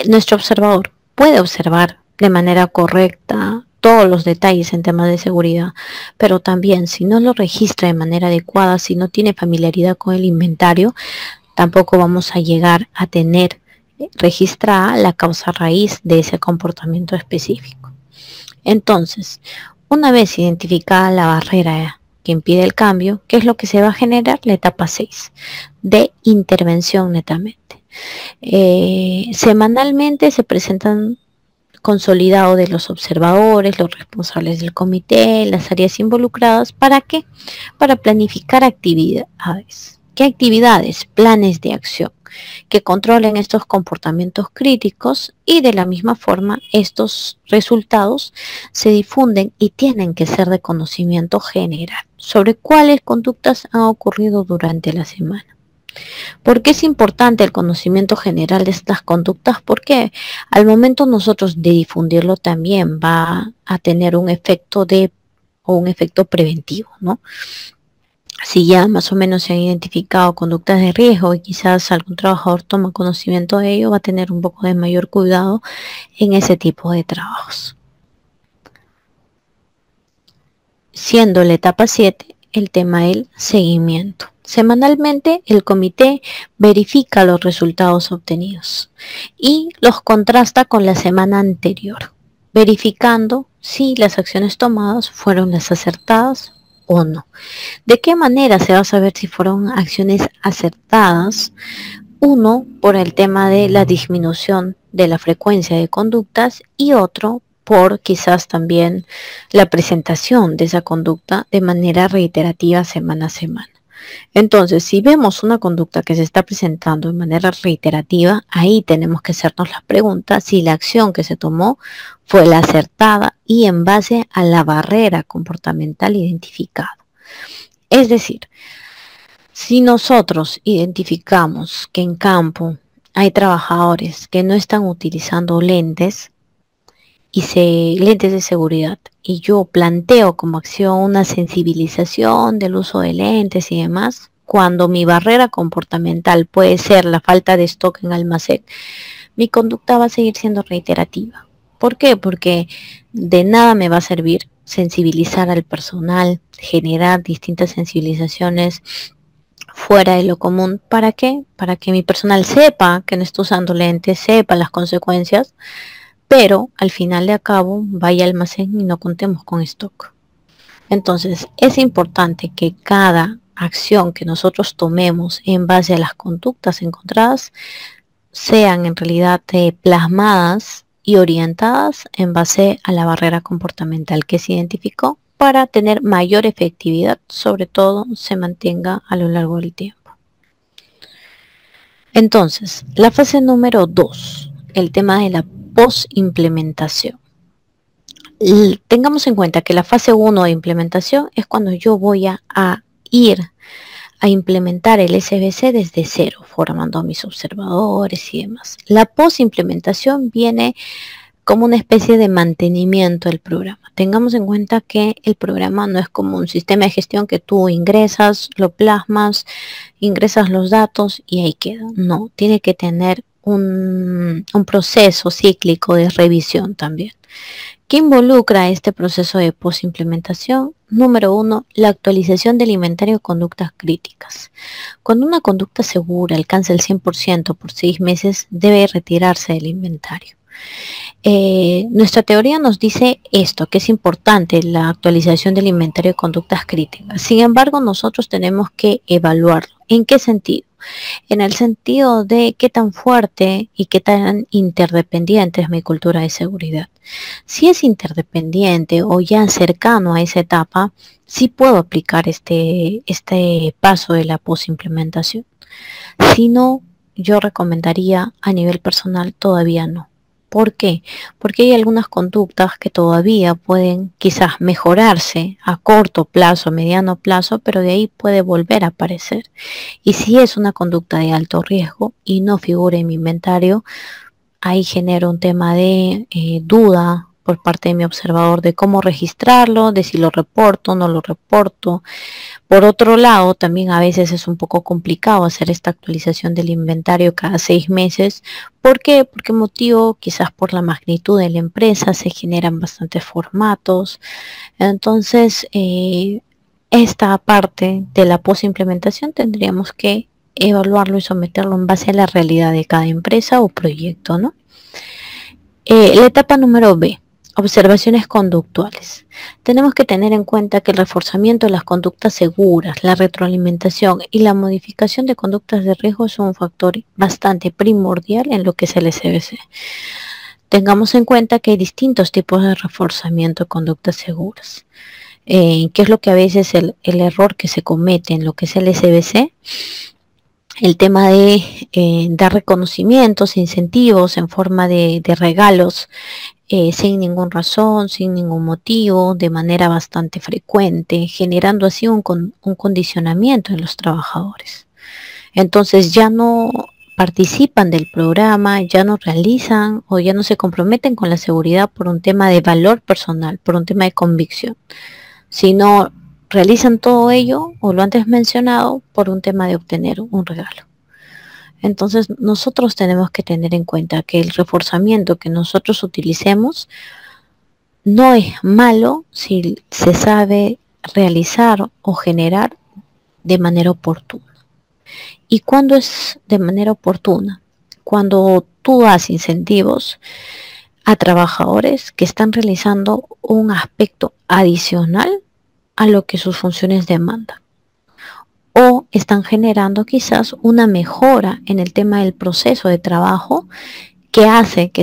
Nuestro observador puede observar de manera correcta todos los detalles en temas de seguridad, pero también si no lo registra de manera adecuada, si no tiene familiaridad con el inventario, tampoco vamos a llegar a tener registrada la causa raíz de ese comportamiento específico. Entonces, una vez identificada la barrera que impide el cambio, ¿qué es lo que se va a generar? La etapa 6 de intervención netamente. Semanalmente se presentan consolidado de los observadores, los responsables del comité, las áreas involucradas. ¿Para qué? Para planificar actividades. ¿Qué actividades? Planes de acción que controlen estos comportamientos críticos y de la misma forma estos resultados se difunden y tienen que ser de conocimiento general sobre cuáles conductas han ocurrido durante la semana. ¿Por qué es importante el conocimiento general de estas conductas? Porque al momento nosotros de difundirlo también va a tener un efecto preventivo, ¿no? Si ya más o menos se han identificado conductas de riesgo y quizás algún trabajador toma conocimiento de ello, va a tener un poco de mayor cuidado en ese tipo de trabajos. Siendo la etapa 7 el tema del seguimiento. Semanalmente el comité verifica los resultados obtenidos y los contrasta con la semana anterior, verificando si las acciones tomadas fueron las acertadas o no. ¿De qué manera se va a saber si fueron acciones acertadas? Uno, por el tema de la disminución de la frecuencia de conductas y otro, por quizás también la presentación de esa conducta de manera reiterativa semana a semana. Entonces, si vemos una conducta que se está presentando de manera reiterativa, ahí tenemos que hacernos la pregunta si la acción que se tomó fue la acertada y en base a la barrera comportamental identificada. Es decir, si nosotros identificamos que en campo hay trabajadores que no están utilizando lentes, lentes de seguridad, y yo planteo como acción una sensibilización del uso de lentes y demás, cuando mi barrera comportamental puede ser la falta de stock en almacén, mi conducta va a seguir siendo reiterativa. ¿Por qué? Porque de nada me va a servir sensibilizar al personal, generar distintas sensibilizaciones fuera de lo común. ¿Para qué? Para que mi personal sepa que no está usando lentes, sepa las consecuencias, pero al final de cabo vaya al almacén y no contemos con stock. Entonces es importante que cada acción que nosotros tomemos en base a las conductas encontradas sean en realidad plasmadas y orientadas en base a la barrera comportamental que se identificó para tener mayor efectividad, sobre todo se mantenga a lo largo del tiempo. Entonces, la fase número 2, el tema de la post-implementación. Tengamos en cuenta que la fase 1 de implementación es cuando yo voy a ir a implementar el SBC desde cero, formando a mis observadores y demás. La post-implementación viene como una especie de mantenimiento del programa. Tengamos en cuenta que el programa no es como un sistema de gestión que tú ingresas, lo plasmas, ingresas los datos y ahí queda. No, tiene que tener un proceso cíclico de revisión también. ¿Qué involucra este proceso de post-implementación? Número 1, la actualización del inventario de conductas críticas. Cuando una conducta segura alcanza el 100% por 6 meses, debe retirarse del inventario. Nuestra teoría nos dice esto, que es importante la actualización del inventario de conductas críticas. Sin embargo, nosotros tenemos que evaluarlo. ¿En qué sentido? En el sentido de qué tan fuerte y qué tan interdependiente es mi cultura de seguridad. Si es interdependiente o ya cercano a esa etapa, sí puedo aplicar este paso de la post-implementación. Si no, yo recomendaría a nivel personal todavía no. ¿Por qué? Porque hay algunas conductas que todavía pueden quizás mejorarse a corto plazo, mediano plazo, pero de ahí puede volver a aparecer. Y si es una conducta de alto riesgo y no figura en mi inventario, ahí genero un tema de duda por parte de mi observador de cómo registrarlo, de si lo reporto o no lo reporto. Por otro lado, también a veces es un poco complicado hacer esta actualización del inventario cada 6 meses. ¿Por qué? ¿Por qué motivo? Quizás por la magnitud de la empresa, se generan bastantes formatos. Entonces, esta parte de la post-implementación tendríamos que evaluarlo y someterlo en base a la realidad de cada empresa o proyecto, ¿no? La etapa número B. Observaciones conductuales. Tenemos que tener en cuenta que el reforzamiento de las conductas seguras, la retroalimentación y la modificación de conductas de riesgo es un factor bastante primordial en lo que es el SBC. Tengamos en cuenta que hay distintos tipos de reforzamiento de conductas seguras. ¿Qué es lo que a veces el error que se comete en lo que es el SBC? El tema de dar reconocimientos, incentivos en forma de regalos sin ninguna razón, sin ningún motivo, de manera bastante frecuente, generando así un condicionamiento en los trabajadores. Entonces ya no participan del programa, ya no realizan o ya no se comprometen con la seguridad por un tema de valor personal, por un tema de convicción, sino realizan todo ello, o lo antes mencionado, por un tema de obtener un regalo. Entonces nosotros tenemos que tener en cuenta que el reforzamiento que nosotros utilicemos no es malo si se sabe realizar o generar de manera oportuna. ¿Y cuándo es de manera oportuna? Cuando tú das incentivos a trabajadores que están realizando un aspecto adicional a lo que sus funciones demandan, o están generando quizás una mejora en el tema del proceso de trabajo que hace que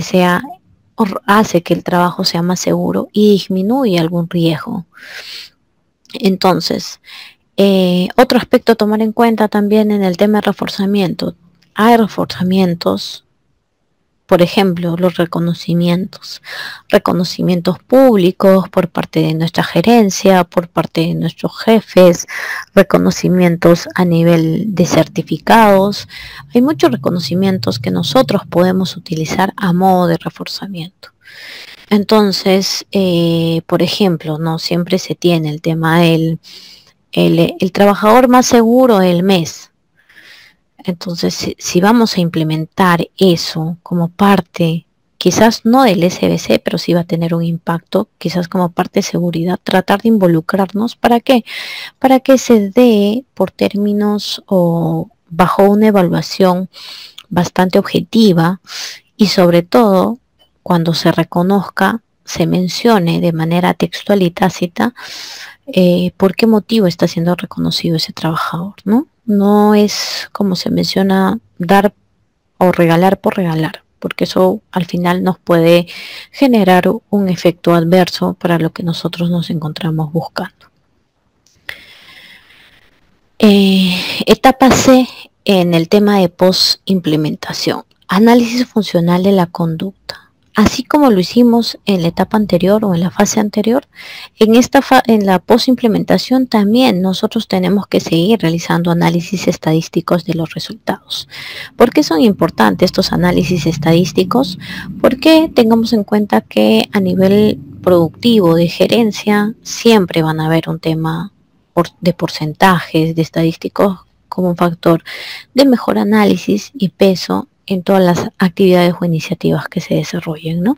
el trabajo sea más seguro y disminuye algún riesgo. Entonces, otro aspecto a tomar en cuenta también en el tema de reforzamiento. Hay reforzamientos, por ejemplo, los reconocimientos públicos por parte de nuestra gerencia, por parte de nuestros jefes, reconocimientos a nivel de certificados. Hay muchos reconocimientos que nosotros podemos utilizar a modo de reforzamiento. Entonces, por ejemplo, no siempre se tiene el tema del el trabajador más seguro del mes. Entonces, si vamos a implementar eso como parte, quizás no del SBC, pero sí va a tener un impacto, quizás como parte de seguridad, tratar de involucrarnos. ¿Para qué? Para que se dé por términos o bajo una evaluación bastante objetiva y sobre todo cuando se reconozca, se mencione de manera textual y tácita por qué motivo está siendo reconocido ese trabajador, ¿no? No es como se menciona dar o regalar por regalar. porque eso al final nos puede generar un efecto adverso para lo que nosotros nos encontramos buscando. Etapa C en el tema de post-implementación. Análisis funcional de la conducta. Así como lo hicimos en la etapa anterior o en la fase anterior, en la post-implementación también nosotros tenemos que seguir realizando análisis estadísticos de los resultados. ¿Por qué son importantes estos análisis estadísticos? Porque tengamos en cuenta que a nivel productivo de gerencia siempre van a haber un tema de porcentajes, de estadísticos como un factor de mejor análisis y peso en todas las actividades o iniciativas que se desarrollen, ¿no?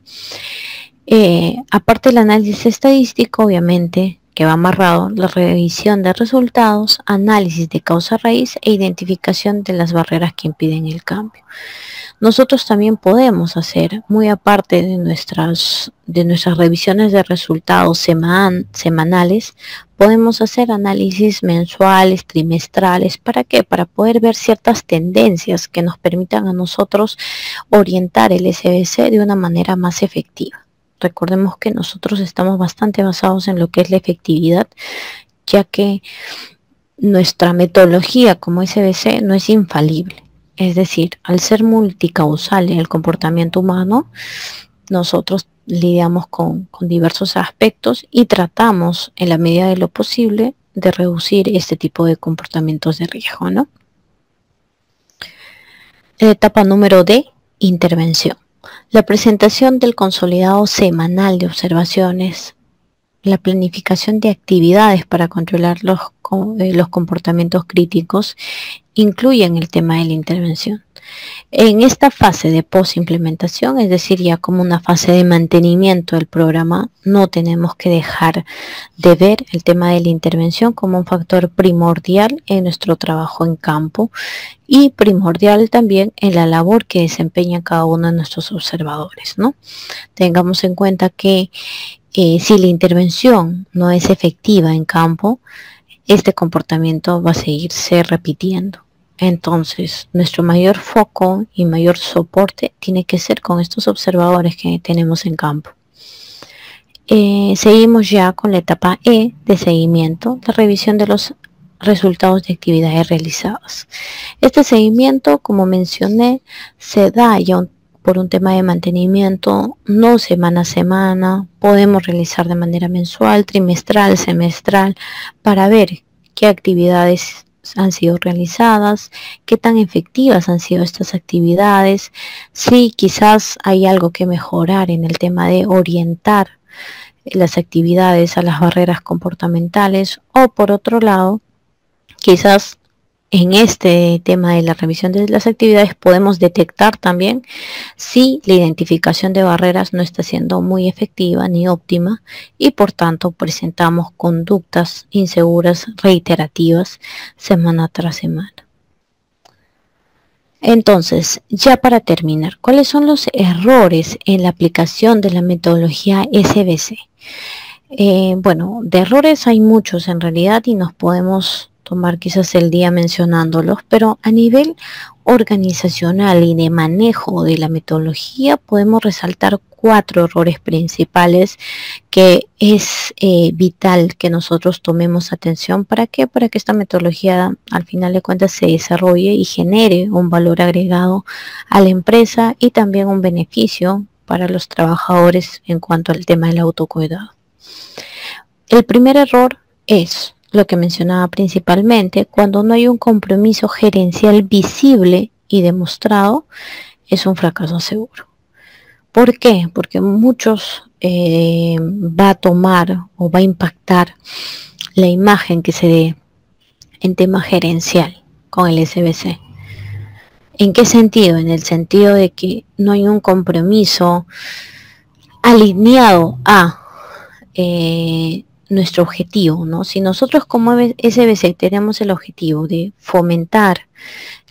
Aparte del análisis estadístico, obviamente, que va amarrado, la revisión de resultados, análisis de causa raíz e identificación de las barreras que impiden el cambio. Nosotros también podemos hacer, muy aparte de nuestras revisiones de resultados semanales, podemos hacer análisis mensuales, trimestrales. ¿Para qué? Para poder ver ciertas tendencias que nos permitan a nosotros orientar el SBC de una manera más efectiva. Recordemos que nosotros estamos bastante basados en lo que es la efectividad, ya que nuestra metodología como SBC no es infalible. Es decir, al ser multicausal en el comportamiento humano, nosotros lidiamos con diversos aspectos y tratamos en la medida de lo posible de reducir este tipo de comportamientos de riesgo, ¿no? Etapa número D, intervención. La presentación del consolidado semanal de observaciones, la planificación de actividades para controlar los comportamientos críticos incluyen el tema de la intervención. En esta fase de post-implementación, es decir, ya como una fase de mantenimiento del programa, no tenemos que dejar de ver el tema de la intervención como un factor primordial en nuestro trabajo en campo y primordial también en la labor que desempeña cada uno de nuestros observadores, ¿no? Tengamos en cuenta que si la intervención no es efectiva en campo, este comportamiento va a seguirse repitiendo. Entonces, nuestro mayor foco y mayor soporte tiene que ser con estos observadores que tenemos en campo. Seguimos ya con la etapa E de seguimiento, la revisión de los resultados de actividades realizadas. Este seguimiento, como mencioné, se da ya por un tema de mantenimiento, no semana a semana, podemos realizar de manera mensual, trimestral, semestral, para ver qué actividades han sido realizadas, qué tan efectivas han sido estas actividades, si quizás hay algo que mejorar en el tema de orientar las actividades a las barreras comportamentales, o por otro lado, quizás en este tema de la revisión de las actividades podemos detectar también si la identificación de barreras no está siendo muy efectiva ni óptima y por tanto presentamos conductas inseguras reiterativas semana tras semana. Entonces, ya para terminar, ¿cuáles son los errores en la aplicación de la metodología SBC? Bueno, de errores hay muchos en realidad y nos podemos tomar quizás el día mencionándolos, pero a nivel organizacional y de manejo de la metodología podemos resaltar 4 errores principales que es vital que nosotros tomemos atención. ¿Para qué? Para que esta metodología al final de cuentas se desarrolle y genere un valor agregado a la empresa y también un beneficio para los trabajadores en cuanto al tema del autocuidado. El primer error es lo que mencionaba principalmente, cuando no hay un compromiso gerencial visible y demostrado, es un fracaso seguro. ¿Por qué? Porque muchos va a tomar o va a impactar la imagen que se dé en tema gerencial con el SBC. ¿En qué sentido? En el sentido de que no hay un compromiso alineado a nuestro objetivo, ¿no? Si nosotros como SBC tenemos el objetivo de fomentar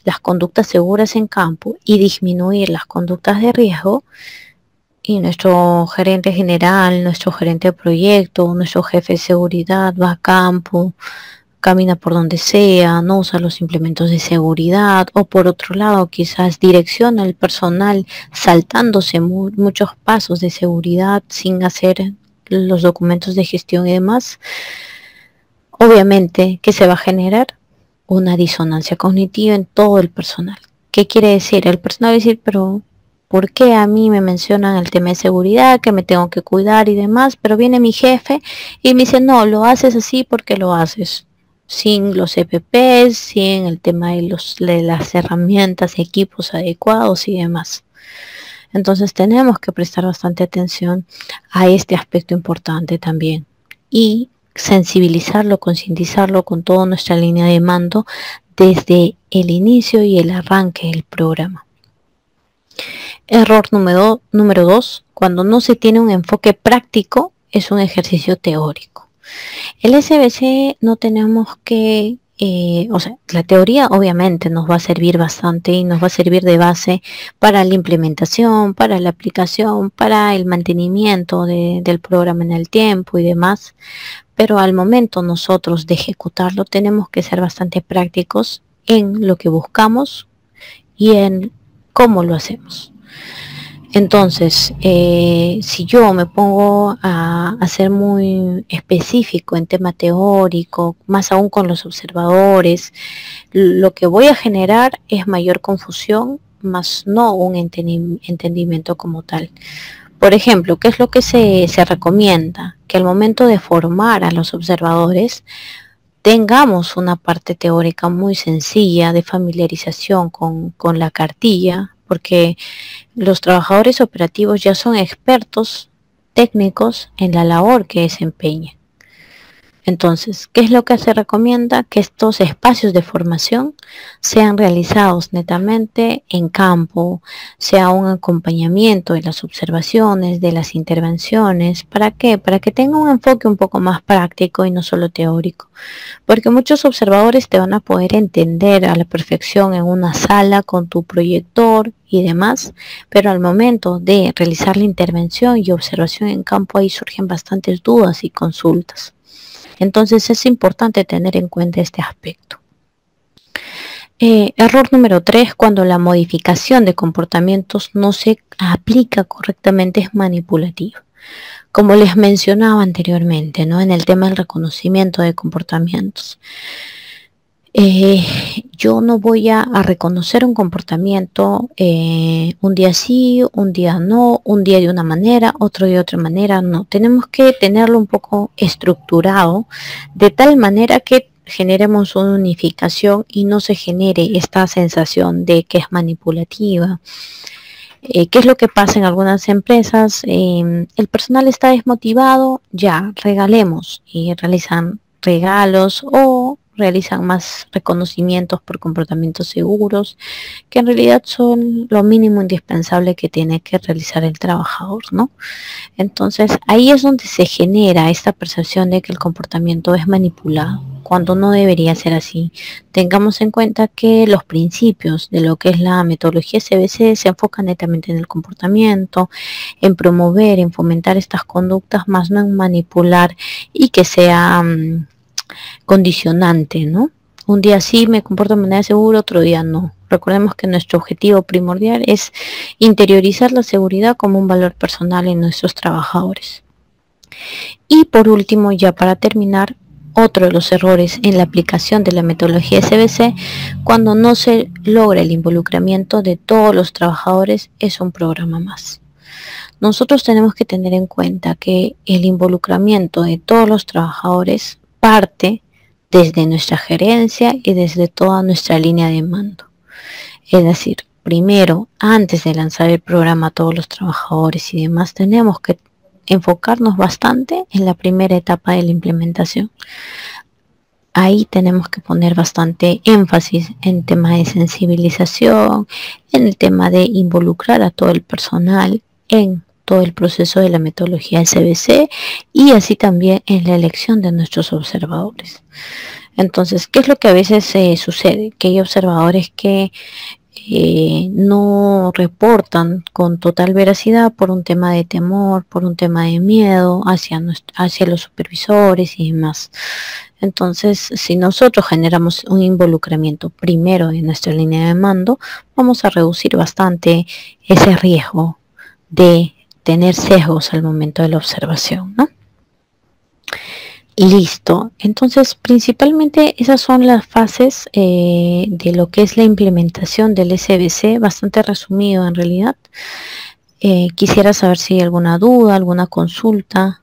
las conductas seguras en campo y disminuir las conductas de riesgo, y nuestro gerente general, nuestro gerente de proyecto, nuestro jefe de seguridad va a campo, camina por donde sea, no usa los implementos de seguridad, o por otro lado quizás direcciona al personal saltándose muchos pasos de seguridad sin hacer los documentos de gestión y demás, obviamente que se va a generar una disonancia cognitiva en todo el personal. ¿Qué quiere decir? El personal va a decir, pero ¿por qué a mí me mencionan el tema de seguridad, que me tengo que cuidar y demás? Pero viene mi jefe y me dice, no, lo haces así porque lo haces. Sin los EPPs, sin el tema de las herramientas, equipos adecuados y demás. Entonces tenemos que prestar bastante atención a este aspecto importante también. Y sensibilizarlo, concientizarlo con toda nuestra línea de mando desde el inicio y el arranque del programa. Error número 2, cuando no se tiene un enfoque práctico, es un ejercicio teórico. El SBC no tenemos que, la teoría obviamente nos va a servir bastante y nos va a servir de base para la implementación, para la aplicación, para el mantenimiento del programa en el tiempo y demás. Pero al momento nosotros de ejecutarlo tenemos que ser bastante prácticos en lo que buscamos y en cómo lo hacemos. Entonces, si yo me pongo a ser muy específico en tema teórico, más aún con los observadores, lo que voy a generar es mayor confusión, más no un entendimiento como tal. Por ejemplo, ¿qué es lo que se recomienda? Que al momento de formar a los observadores tengamos una parte teórica muy sencilla de familiarización con la cartilla, porque los trabajadores operativos ya son expertos técnicos en la labor que desempeñan. Entonces, ¿qué es lo que se recomienda? Que estos espacios de formación sean realizados netamente en campo, sea un acompañamiento de las observaciones, de las intervenciones. ¿Para qué? Para que tenga un enfoque un poco más práctico y no solo teórico. Porque muchos observadores te van a poder entender a la perfección en una sala con tu proyector y demás, pero al momento de realizar la intervención y observación en campo, ahí surgen bastantes dudas y consultas. Entonces es importante tener en cuenta este aspecto. Error número 3, cuando la modificación de comportamientos no se aplica correctamente, es manipulativa. Como les mencionaba anteriormente, ¿no? En el tema del reconocimiento de comportamientos. Yo no voy a reconocer un comportamiento un día sí, un día no, un día de una manera, otro de otra manera, no. Tenemos que tenerlo un poco estructurado de tal manera que generemos una unificación y no se genere esta sensación de que es manipulativa. ¿Qué es lo que pasa en algunas empresas? El personal está desmotivado, ya, regalemos, y realizan regalos o realizan más reconocimientos por comportamientos seguros, que en realidad son lo mínimo indispensable que tiene que realizar el trabajador, ¿no? Entonces, ahí es donde se genera esta percepción de que el comportamiento es manipulado, cuando no debería ser así. Tengamos en cuenta que los principios de lo que es la metodología SBC se enfocan netamente en el comportamiento, en promover, en fomentar estas conductas, más no en manipular y que sea condicionante, ¿no? Un día sí me comporto de manera segura, otro día no. Recordemos que nuestro objetivo primordial es interiorizar la seguridad como un valor personal en nuestros trabajadores. Y por último, ya para terminar, otro de los errores en la aplicación de la metodología SBC, cuando no se logra el involucramiento de todos los trabajadores, es un programa más. Nosotros tenemos que tener en cuenta que el involucramiento de todos los trabajadores parte desde nuestra gerencia y desde toda nuestra línea de mando. Es decir, primero, antes de lanzar el programa a todos los trabajadores y demás, tenemos que enfocarnos bastante en la primera etapa de la implementación. Ahí tenemos que poner bastante énfasis en tema de sensibilización, en el tema de involucrar a todo el personal en todo el proceso de la metodología SBC y así también en la elección de nuestros observadores. Entonces, ¿qué es lo que a veces sucede? Que hay observadores que no reportan con total veracidad por un tema de temor, por un tema de miedo hacia los supervisores y demás. Entonces, si nosotros generamos un involucramiento primero en nuestra línea de mando, vamos a reducir bastante ese riesgo de tener sesgos al momento de la observación, ¿no? Listo. Entonces, principalmente esas son las fases de lo que es la implementación del SBC, bastante resumido en realidad. Quisiera saber si hay alguna duda, alguna consulta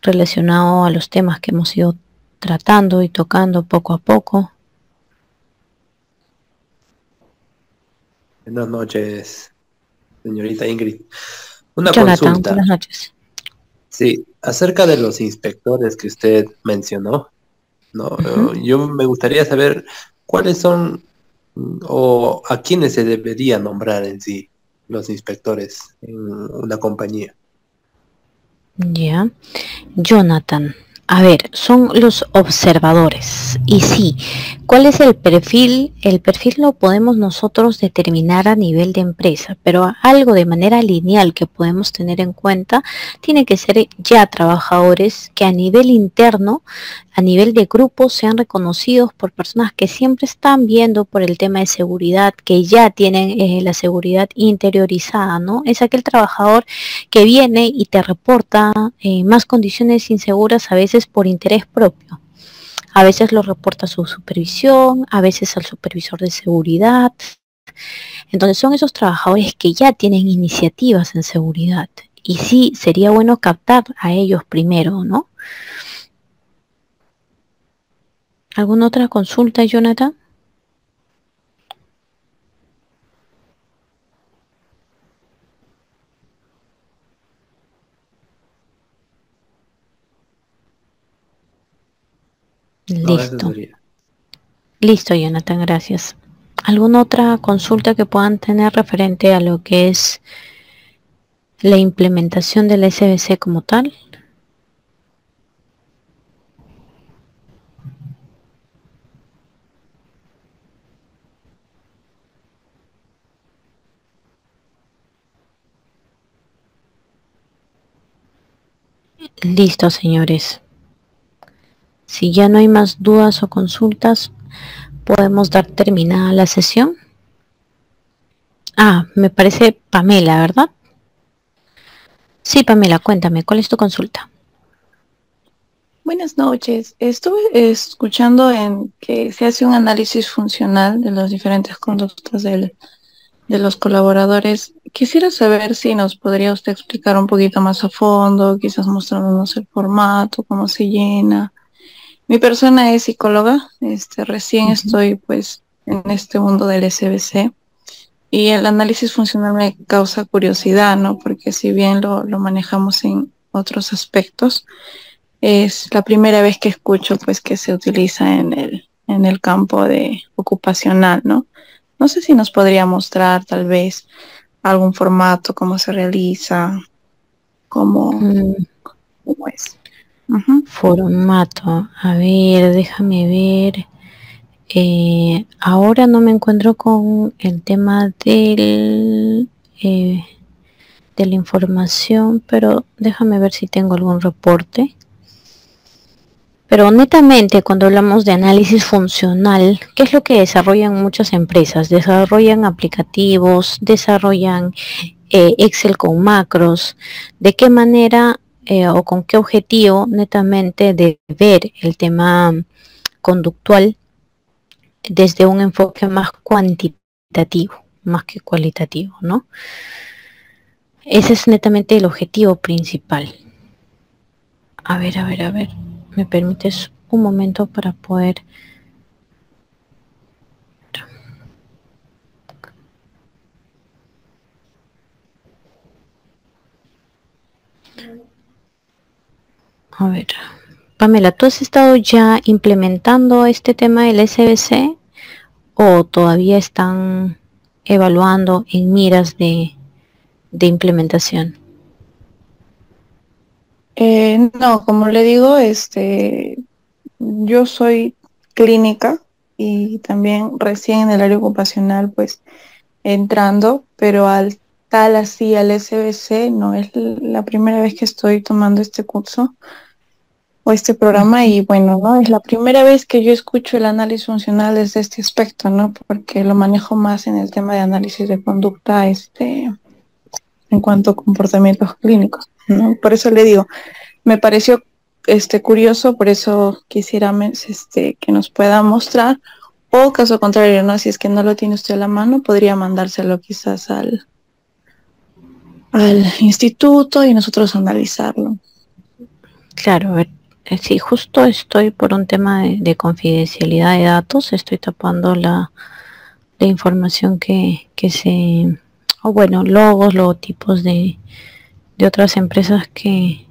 relacionado a los temas que hemos ido tratando y tocando poco a poco. Buenas noches, señorita Ingrid. Una Jonathan, consulta. buenas noches. Sí, acerca de los inspectores que usted mencionó, ¿no? Yo me gustaría saber cuáles son o a quiénes se debería nombrar en sí los inspectores en una compañía. Ya. Jonathan, a ver, son los observadores. Y sí, ¿cuál es el perfil? El perfil lo podemos nosotros determinar a nivel de empresa, pero algo de manera lineal que podemos tener en cuenta tiene que ser ya trabajadores que a nivel interno, a nivel de grupo, sean reconocidos por personas que siempre están viendo por el tema de seguridad, que ya tienen la seguridad interiorizada, ¿no? Es aquel trabajador que viene y te reporta más condiciones inseguras a veces por interés propio. A veces lo reporta a su supervisión, a veces al supervisor de seguridad. Entonces son esos trabajadores que ya tienen iniciativas en seguridad. Y sí, sería bueno captar a ellos primero, ¿no? ¿Alguna otra consulta, Jonathan? No, eso Listo. sería. Listo, Jonathan, gracias. ¿Alguna otra consulta que puedan tener referente a lo que es la implementación del SBC como tal? Listo, señores. Si ya no hay más dudas o consultas, podemos dar terminada la sesión. Ah, me parece Pamela, ¿verdad? Sí, Pamela, cuéntame, ¿cuál es tu consulta? Buenas noches. Estuve escuchando en que se hace un análisis funcional de las diferentes conductas de los colaboradores. Quisiera saber si nos podría usted explicar un poquito más a fondo, quizás mostrándonos el formato, cómo se llena. Mi persona es psicóloga, recién estoy pues en este mundo del SBC y el análisis funcional me causa curiosidad, ¿no? Porque si bien lo manejamos en otros aspectos, es la primera vez que escucho pues que se utiliza en el campo de ocupacional, ¿no? No sé si nos podría mostrar tal vez algún formato, cómo se realiza, cómo, Mm, cómo es. Ujú. formato, a ver, déjame ver. Ahora no me encuentro con el tema de la información, pero déjame ver si tengo algún reporte. Pero netamente, cuando hablamos de análisis funcional, ¿qué es lo que desarrollan muchas empresas? Desarrollan aplicativos, desarrollan Excel con macros. ¿De qué manera o con qué objetivo netamente de ver el tema conductual desde un enfoque más cuantitativo, más que cualitativo, ¿no? Ese es netamente el objetivo principal. A ver, a ver, a ver. ¿Me permites un momento para poder... A ver, Pamela, ¿tú has estado ya implementando este tema del SBC o todavía están evaluando en miras de implementación? No, como le digo, yo soy clínica y también recién en el área ocupacional, pues entrando, pero al tal así al SBC no es la primera vez que estoy tomando este curso. o este programa y bueno, ¿no? Es la primera vez que yo escucho el análisis funcional desde este aspecto, ¿no? Porque lo manejo más en el tema de análisis de conducta, en cuanto a comportamientos clínicos, ¿no? Por eso le digo, me pareció curioso, por eso quisiera que nos pueda mostrar, o caso contrario, ¿no? Si es que no lo tiene usted a la mano, podría mandárselo quizás al instituto y nosotros analizarlo. Claro, a ver, sí, justo estoy por un tema de confidencialidad de datos, estoy tapando la información o bueno, logos, logotipos de otras empresas que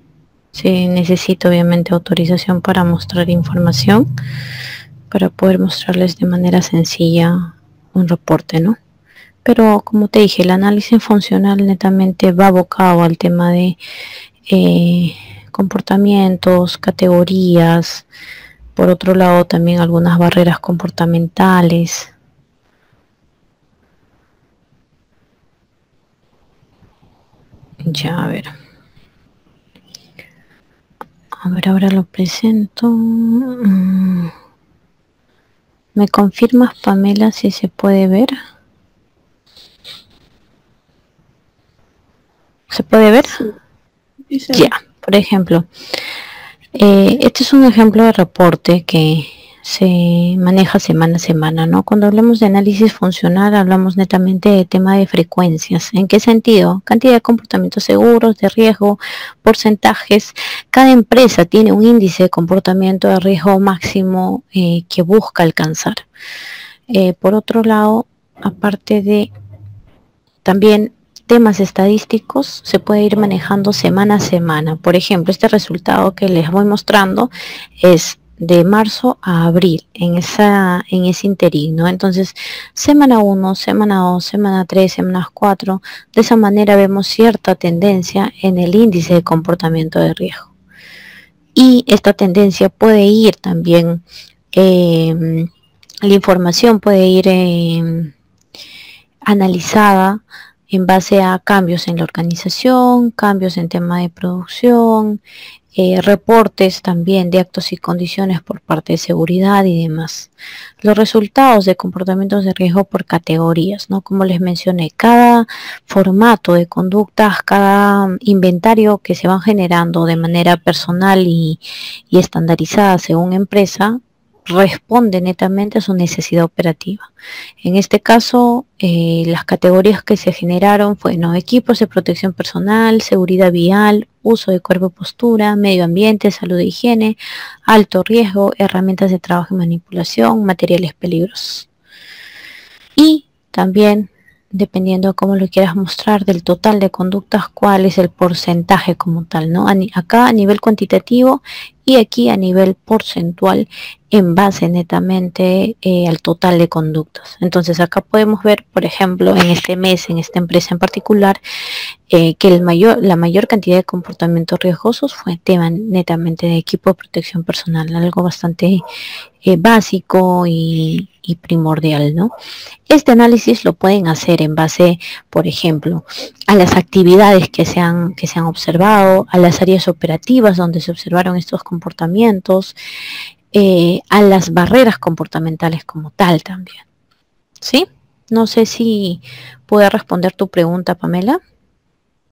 se necesita obviamente autorización para mostrar información, para poder mostrarles de manera sencilla un reporte, ¿no? Pero como te dije, el análisis funcional netamente va abocado al tema de comportamientos, categorías, por otro lado también algunas barreras comportamentales. Ya, a ver, ahora lo presento. ¿Me confirmas, Pamela, si se puede ver? ¿Se puede ver? Sí, ya, por ejemplo, este es un ejemplo de reporte que se maneja semana a semana, ¿no? Cuando hablamos de análisis funcional, hablamos netamente de tema de frecuencias. ¿En qué sentido? Cantidad de comportamientos seguros, de riesgo, porcentajes. Cada empresa tiene un índice de comportamiento de riesgo máximo que busca alcanzar. Por otro lado, aparte de también temas estadísticos, se puede ir manejando semana a semana. Por ejemplo, este resultado que les voy mostrando es de marzo a abril, en ese interín, ¿no? Entonces, semana 1, semana 2, semana 3, semana 4, de esa manera vemos cierta tendencia en el índice de comportamiento de riesgo. Y esta tendencia puede ir también, la información puede ir analizada en base a cambios en la organización, cambios en tema de producción, reportes también de actos y condiciones por parte de seguridad y demás. Los resultados de comportamientos de riesgo por categorías, ¿no? Como les mencioné, cada formato de conductas, cada inventario que se van generando de manera personal y estandarizada según empresa, responde netamente a su necesidad operativa. En este caso, las categorías que se generaron fueron equipos de protección personal, seguridad vial, uso de cuerpo y postura, medio ambiente, salud e higiene, alto riesgo, herramientas de trabajo y manipulación, materiales peligrosos. Y también, dependiendo de cómo lo quieras mostrar, del total de conductas, cuál es el porcentaje como tal, ¿no? Acá a nivel cuantitativo y aquí a nivel porcentual en base netamente al total de conductas. Entonces acá podemos ver, por ejemplo, en este mes, en esta empresa en particular, que la mayor cantidad de comportamientos riesgosos fue tema netamente de equipo de protección personal, algo bastante básico y primordial, ¿no? Este análisis lo pueden hacer en base, por ejemplo, a las actividades que se han observado, a las áreas operativas donde se observaron estos comportamientos, a las barreras comportamentales como tal también. ¿Sí? No sé si puede responder tu pregunta, Pamela.